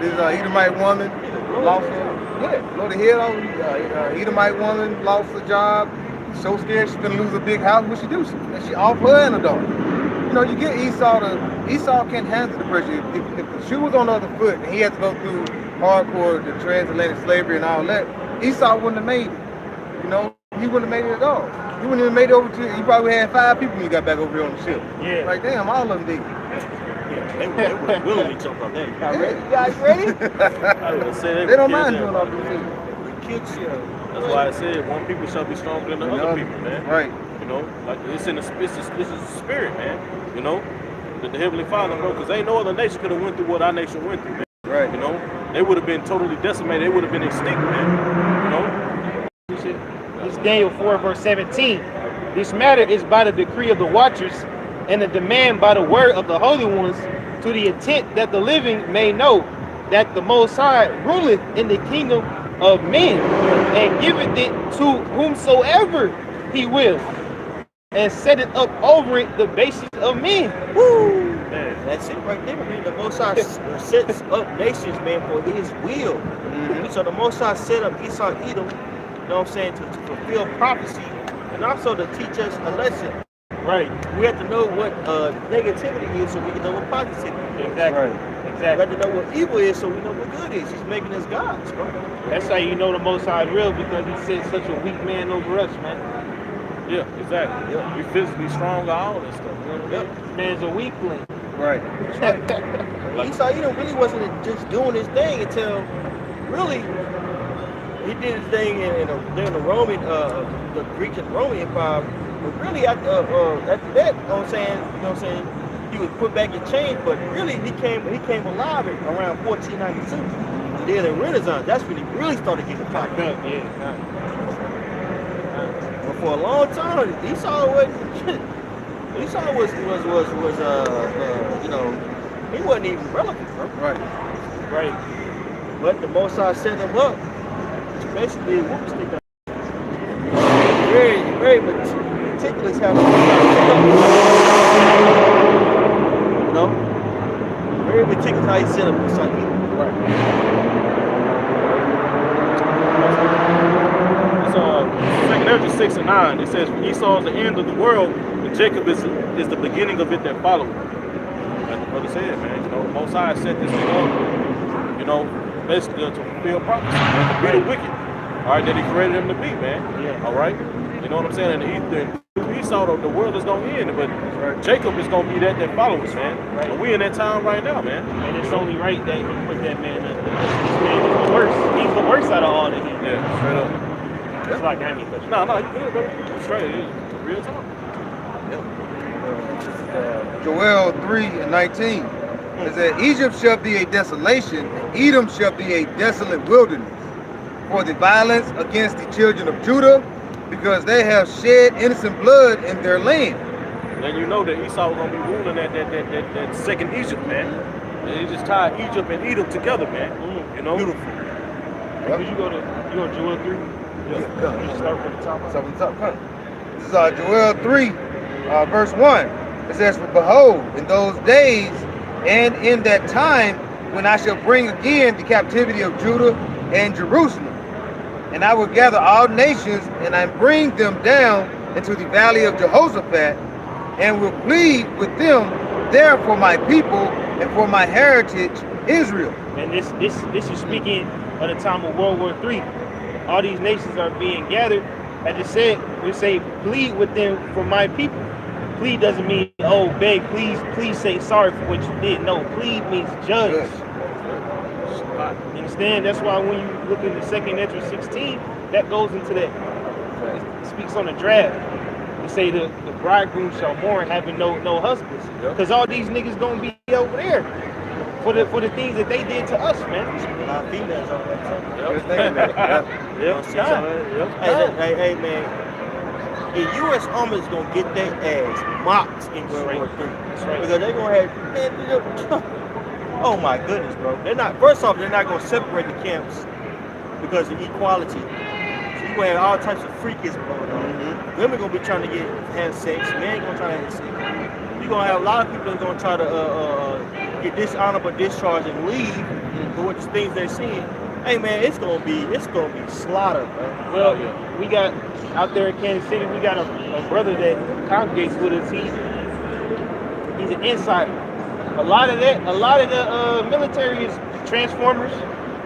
This Edomite woman lost the head on. Edomite woman lost her job. So scared she's gonna lose a big house. What she do? She off her and her daughter. You know, you get Esau can't handle the pressure. If the shoe was on the other foot and he had to go through hardcore the transatlantic slavery and all that, Esau wouldn't have made it. You know, he wouldn't have made it at all. He wouldn't have made it over to. He probably had 5 people when he got back over here on the ship. Yeah. Like damn, all of them did. Yeah, they would willingly jump off that. Y'all ready? You guys ready? I would say They don't would mind kill doing them. all these things. Kids, yeah. That's why I said one people shall be stronger than the other people, man. Right. You know, like it's in the it's a spirit, man. You know, the Heavenly Father, bro, because ain't no other nation could have went through what our nation went through, man. Right. You know, they would have been totally decimated. They would have been extinct, man. You know. This is Daniel 4, verse 17. This matter is by the decree of the watchers and the demand by the word of the holy ones, to the intent that the living may know that the Most High ruleth in the kingdom of men, and giveth it to whomsoever he will, and setteth up over it the basis of men. Woo! Man, that's it right there, man. The Most High sets up nations, man, for his will. So the Most High set up Esau, Edom, you know what I'm saying, to fulfill prophecy, and also to teach us a lesson. Right. We have to know what negativity is so we can know what positivity is. Exactly. Right. We Exactly. have to know what evil is so we know what good is. He's making us gods, bro. That's how you know the Most High is real, because he sent such a weak man over us, man. Yeah, exactly. Yeah. We physically stronger, all that stuff. You know what I mean? Yep. This man's a weakling. Right. Esau Edom really wasn't just doing his thing until really he did his thing during the Roman, the Greek and Roman Empire. But really after that, you know what I'm saying, he was put back in chains. But really he came alive around 1492. Then the Renaissance, that's when he really started getting popular. Yeah. But for a long time, Esau was you know, he wasn't even relevant, bro. Right. Right. But the Most High set him up to basically whoop stick up. Very, very meticulous how the Most High set up. You know? Very meticulous how he set up Esau Edom. It's 2 Ezra 6 and 9. It says, Esau is the end of the world, and Jacob is the beginning of it that followed. Like the brother said, man, you know, the Most High set this thing up, you know, basically to fulfill prophecy, man, to be the wicked, all right, that he created him to be, man. Yeah. All right? You know what I'm saying? And Esau, the world is going to end, but Jacob is going to be that follows, man. Right. And we in that time right now, man. And it's only right that he put that man up. This man is the worst. He's the worst out of all of them. Yeah, straight up. It's like Amy, but No, you good, brother. Straight. It's real talk. Joel 3:19. It said, Egypt shall be a desolation, and Edom shall be a desolate wilderness, for the violence against the children of Judah, because they have shed innocent blood in their land. And you know that Esau was gonna be ruling that second Egypt, man. And he just tied Egypt and Edom together, man. You know? Beautiful. Could you go to Joel 3? Yeah. You start from the top. So from the top, come. This is Joel 3, verse 1. It says, for behold, in those days and in that time, when I shall bring again the captivity of Judah and Jerusalem, and I will gather all nations, and I bring them down into the valley of Jehoshaphat, and will plead with them there for my people and for my heritage Israel. And this is speaking of the time of World War III. All these nations are being gathered. As it said, we say plead with them for my people. Plead doesn't mean, oh, beg, please say sorry for what you did. No, plead means judge. Yes. You understand? That's why when you look into 2 Ezra 16, that goes into that. It speaks on the draft. They say the bridegroom shall mourn having no husbands. Because all these niggas gonna be over there for the things that they did to us, man. A lot of females on that. Good thing, man. Yep. Hey, man. The U.S. Army is gonna get their ass mocked in World War III. That's right. Because they're gonna have, man, oh my goodness, bro. They're not. First off, they're not gonna separate the camps because of equality. So you gonna have all types of freakism going on. Women gonna be trying to have sex. Men gonna try to have sex. You're gonna have a lot of people that's gonna try to get dishonorable discharge and leave for what the things they're seeing. Hey man, it's gonna be slaughter, bro. Well, we got out there in Kansas City, we got a brother that congregates with us. He's an insider. A lot of the military is Transformers,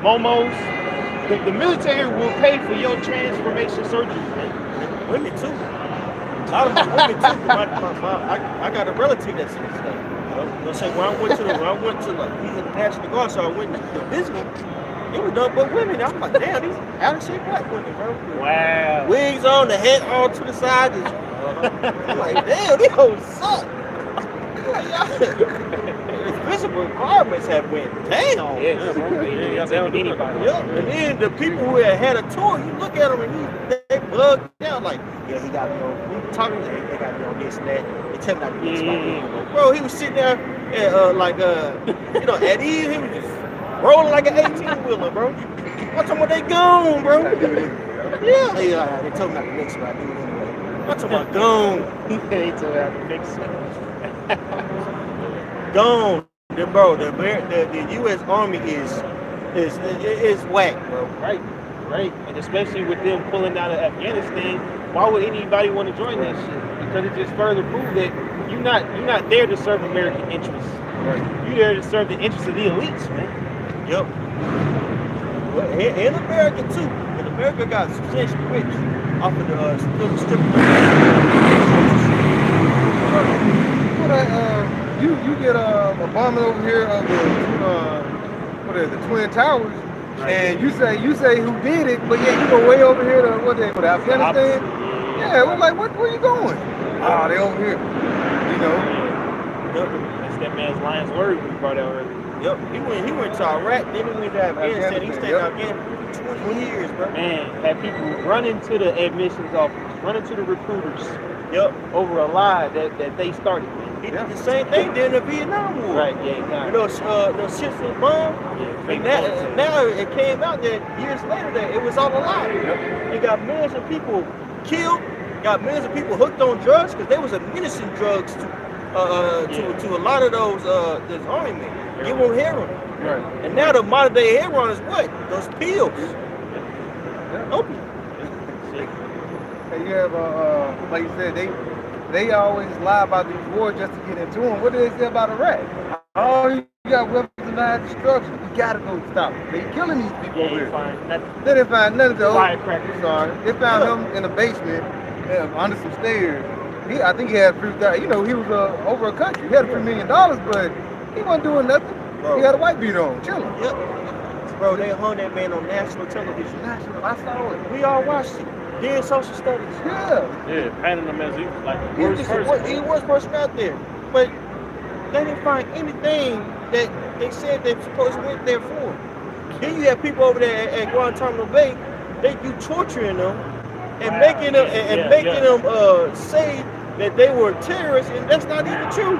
Momos. The military will pay for your transformation surgery, man. women too. A lot of my women too. I got a relative that's in the state. You know what I'm saying? When I went to like he's in the National Guard, so I went to visit him. It was nothing but women. I'm like, damn, these out of shape black women, bro. Wow. Wigs on, the head all to the side. I'm like, damn, these hoes suck. Physical requirements have went down. Yeah, bro. They don't need anybody. Yep. And then the people who had a tour, you look at them and they bugged down like, yeah, he got me on. We talking, they got me on this and that. They tell me not to get spot. Bro, he was sitting there and you know, at ease, he was just rolling like an 18-wheeler, bro. I'm talking about they gone, bro. Yeah. They told me not to mix it. I do it anyway. I'm talking about gone. They told me not to mix it. Gone. Bro, the U.S. Army is whack, bro. Right. And especially with them pulling out of Afghanistan, why would anybody want to join that shit? Because it just further proves that you're not there to serve American interests. Right. You're there to serve the interests of the elites, man. Yep. Well, in America too. And America got substantially rich off of the strip. You get a bombing over here of the Twin Towers, and you say who did it, but yeah, you go way over here to Afghanistan. Yeah, we're like, where you going? Oh, they over here. You know. That's that man's lion's word we brought out earlier. Yep. He went to Iraq, then he went to Afghanistan. He stayed in Afghanistan for 20 years, bro. Man, had people running to the admissions office, running to the recruiters. Yep. Over a lie that they started. He did the same thing during the Vietnam War. Right, yeah, exactly. You know, those ships was bombed. Yeah, and now it came out that years later that it was all a lie. Yep. You got millions of people killed, got millions of people hooked on drugs because they was administering drugs to a lot of those army men. Give them heroin. Right. And now the modern day heroin is what? Those pills. Opium. And you have like you said, they always lie about these wars just to get into them. What do they say about Iraq? Oh, you got weapons of mass destruction. We gotta go stop them. They killing these people over here. They didn't find nothing. Sorry, they found him in a basement under some stairs. I think he had $3,000. You know, he was over a country. He had $3 million, but he wasn't doing nothing. Bro. He had a white beater on, chilling. Yep. Bro, they hung that man on national television. I saw it. We all watched it. Did social studies. Yeah, painting him as he was like the worst person. He was the worst person out there. But they didn't find anything that they said they were supposed to went there for. Then you have people over there at Guantanamo Bay, you torturing them and making them them say that they were terrorists, and that's not even true.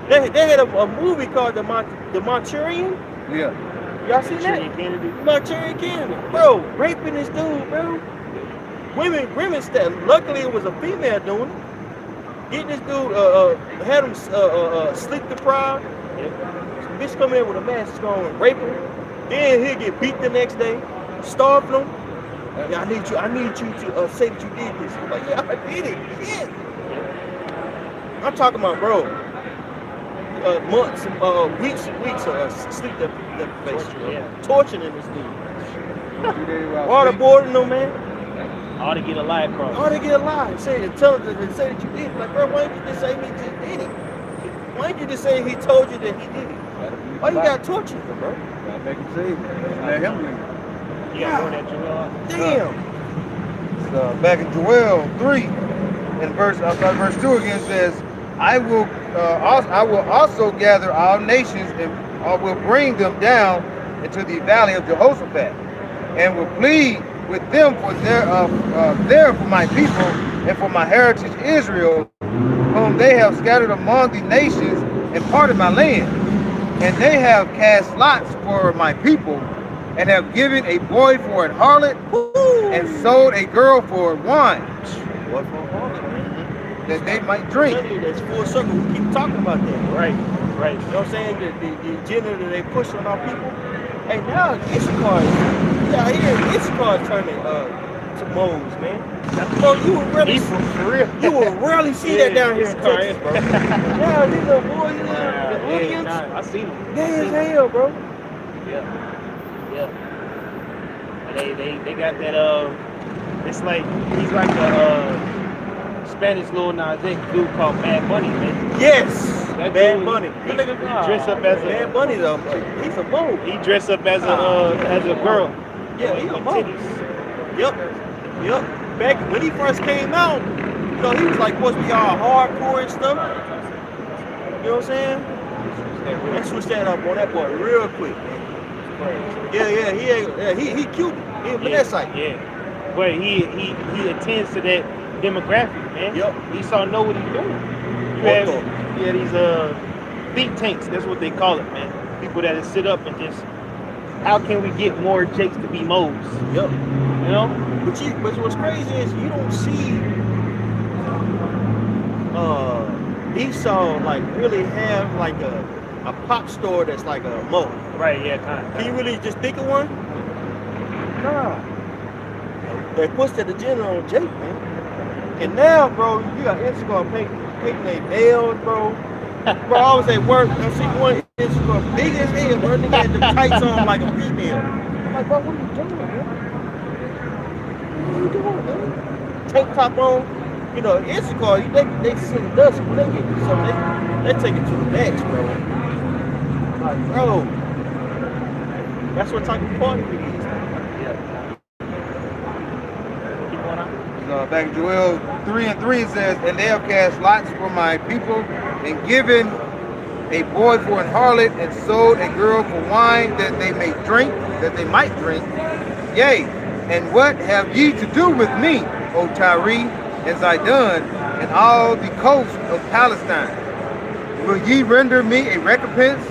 Yep. They had a movie called The Manchurian. Yeah. Y'all seen that? Manchurian Candidate. Bro, raping this dude, bro. Women luckily it was a female doing it. Get this dude, had him sleep deprived. Bitch come in with a mask on, rape him. Then he'll get beat the next day, starving him. Yeah, I need you to say that you did this. I'm like, yeah, I did it. Shit. I'm talking about, bro. Months, weeks and weeks of sleep deprivation, torturing this dude, waterboarding them, man. All to get a lie across. All to get a lie. Say that you did it. Like, bro, why didn't you just say he just did it? Why didn't you just say he told you that he did it? Why you got torture him, bro? Gotta make him say it. Let him leave. Damn. Back in Joel 3, in verse 2 again says, I will also gather all nations and I will bring them down into the valley of Jehoshaphat, and will plead with them for there for my people and for my heritage Israel, whom they have scattered among the nations and parted my land. And they have cast lots for my people, and have given a boy for an harlot, and sold a girl for wine. What for a harlot, man? That they might drink. That's full circle. We keep talking about that. Right. You know what I'm saying? The agenda that they push on our people. Hey, now Issachar is turning to moles, man. Bro, you would really you will rarely see that down here in Texas, bro. Yeah, these little boys, the Indians. I seen them. Gay as hell, bro. Yeah. And they got It's like he's like a Spanish Lil Nas X dude called Bad Bunny, man. Yes, That Bad dude, Bunny. He dressed up as Bad a Bunny though, he's a bull. he dressed up as a girl. Yeah, he's a With bull. titties. Yep. Back when he first came out, you know, he was like supposed to be all hardcore and stuff. You know what I'm saying? They switched that up on that boy real quick. Yeah, he cute. He a Vanessa. Yeah. But he attends to that demographic, man. Yep. He saw know what he's doing. You have these think tanks, that's what they call it, man. People that sit up and just, how can we get more Jakes to be Moes? Yep. You know? But what's crazy is you don't see Esau like really have like a pop store that's like a Mo. Right, yeah, kind of. Can you really just think of one? Nah. They pushed that agenda on Jake, man. And now, bro, you got Instagram painting their nails, bro. Bro, I was at work. I see one Instagram big as hell, bro. Nigga had the tights on like a female. I'm like, bro, what are you doing, man? What are you doing, man? Tank top on. You know, Instagram, they send dust when they get something. They take it to the max, bro. Like, bro, that's what type of party it is. Back in Joel 3:3 it says, and they have cast lots for my people, and given a boy for an harlot, and sold a girl for wine that they might drink. Yea, and what have ye to do with me, O Tyre, and Zidon, and all the coast of Palestine? Will ye render me a recompense?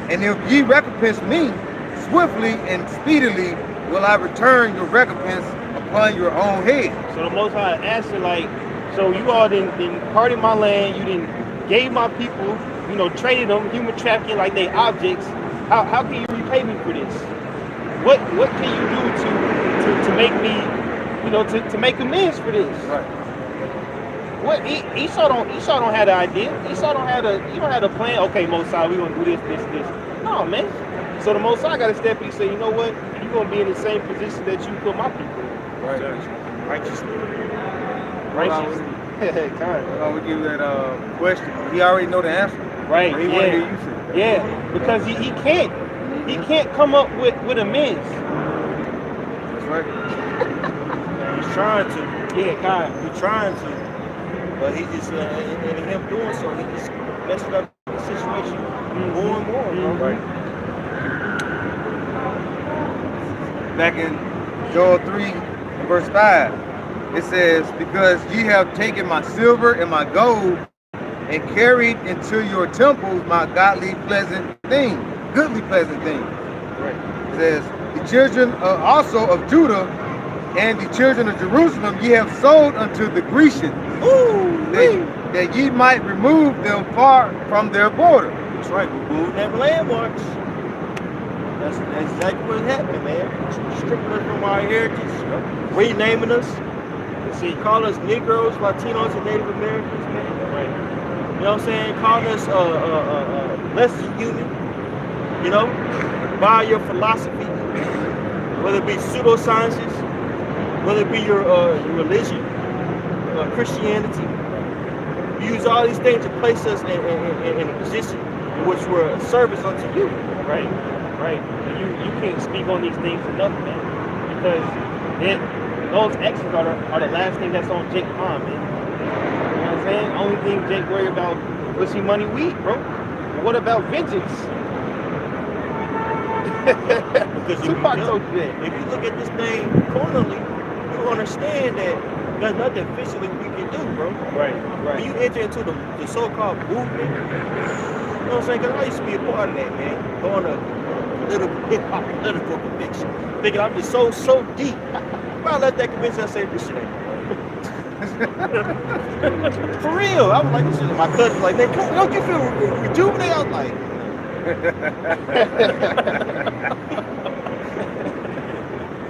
And if ye recompense me, swiftly and speedily will I return your recompense upon your own head. So the Most High answered, like, so you all didn't party my land, you didn't gave my people, you know, traded them, human trafficking like they objects. How can you repay me for this? What can you do to make me, you know, to make amends for this? Right. What Esau don't have the idea. Esau don't have a plan. Okay, Most High, we gonna do this. No, man. So the Most High got to step in and say, you know what? You're gonna be in the same position that you put my people in. Right. Righteously. I would give that question. He already know the answer. Right. He want to hear you say that. Yeah, because he can't come up with amends. That's right. He's trying to. Yeah, kind. He's trying to. But he just, and him doing so, he just messing up the situation more and more, bro. Right. Back in Joel 3, verse 5, it says, because ye have taken my silver and my gold, and carried into your temples my goodly pleasant things. Right. It says, the children also of Judah and the children of Jerusalem ye have sold unto the Grecians, that ye might remove them far from their border. That's right, we're moving them landmarks. That's exactly what's happening, man. Stripping us from our heritage, renaming us. See, call us Negroes, Latinos, and Native Americans, man. Right. You know what I'm saying? Calling us less than human. You know, by your philosophy, whether it be pseudosciences, whether it be your religion, Christianity. You use all these things to place us in a position in which we're a service unto you. Right. You can't speak on these things enough, man, because those actions are the last thing that's on Jake's mind, man. You know what I'm saying? Only thing Jake worry about pussy, money, weed, bro. And what about vengeance? Because Tupac told you that. If you look at this thing cornerly, you understand that there's nothing physically we can do, bro. Right. When you enter into the so-called movement, you know what I'm saying? Because I used to be a part of that, man. Going to little hip-hop political conviction. Thinking I'm just so deep. Well, I let that convince I say this shit ain't. For real. I was like, this shit. My cousin was like, man, don't you feel rejuvenated? I was like,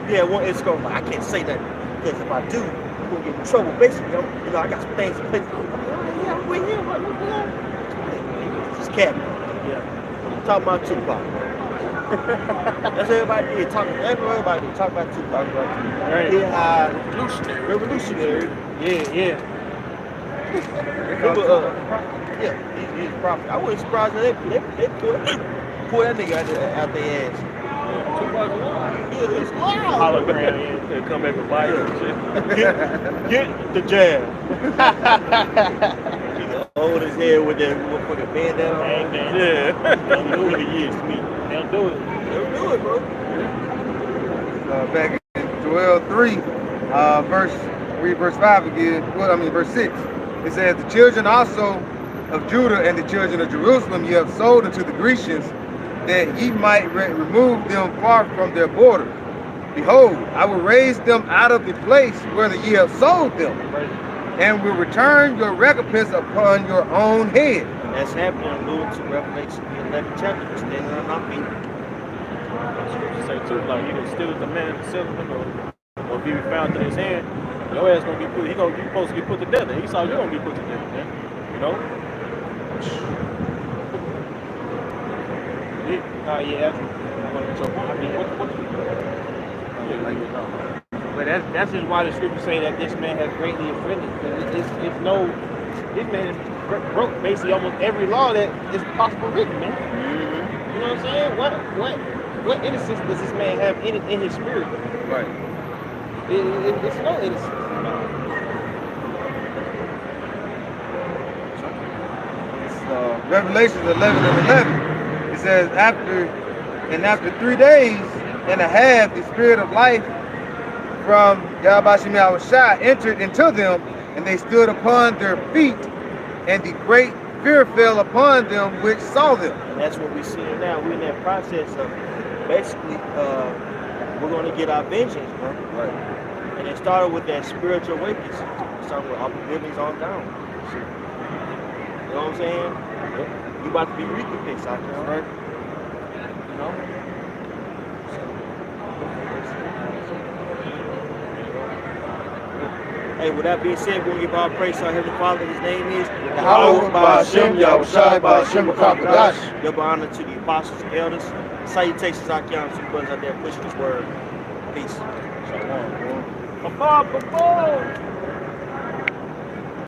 yeah, one it's going like, I can't say that because if I do, I'm gonna get in trouble. Basically, I got some things in place. Yeah, I'm with him. Just capping. Yeah. I'm talking about Tupac. That's what everybody did. Everybody did. Talk about Tupac. Right. Yeah, revolutionary. Yeah. Yeah, he's a prophet. I wasn't surprised that they pull that nigga out their ass. Tupac alive. Yeah, it's wild. Hologram, they come back with body and shit. Get the jab. He's old as hell with that motherfucking bandana on. Yeah. It really is to me. They'll do it. They'll do it, bro. Back in Joel 3, read verse 5 again. Verse 6. It says, the children also of Judah and the children of Jerusalem ye have sold unto the Grecians, that ye might remove them far from their border. Behold, I will raise them out of the place where ye have sold them, and will return your recompense upon your own head. And that's happening alluding to Revelation the 11th chapter. We're standing on our feet. Scripture say too, like you can steal the man and sell him, or if he be found in his hand, your ass gonna be put. You supposed to be put to death. And Esau, you gonna be put to death, man. You know. But that's just why the scriptures say that this man has greatly offended. This man has broke basically almost every law that is possible written, man. You know what I'm saying? What innocence does this man have in his spirit? Right. It's no innocence. Revelation 11 and 11. It says, after 3 days and a half, the spirit of life from Yahweh Shem Yahushua entered into them, and they stood upon their feet, and the great fear fell upon them which saw them. And that's what we're seeing now. We're in that process of basically we're going to get our vengeance, bro. Right. And it started with that spiritual awakening. It started with our buildings on down. You know what I'm saying? You about to be recompensed out there, right? You know? Hey, with that being said, we're going to give our praise to our Heavenly Father. His name is Yahweh Ba'Shem Yahushai Ba'Shem B'Kakadash. Double honor to the apostles and elders. Salutations out there to the brothers out there pushing this word. Peace. Shalom.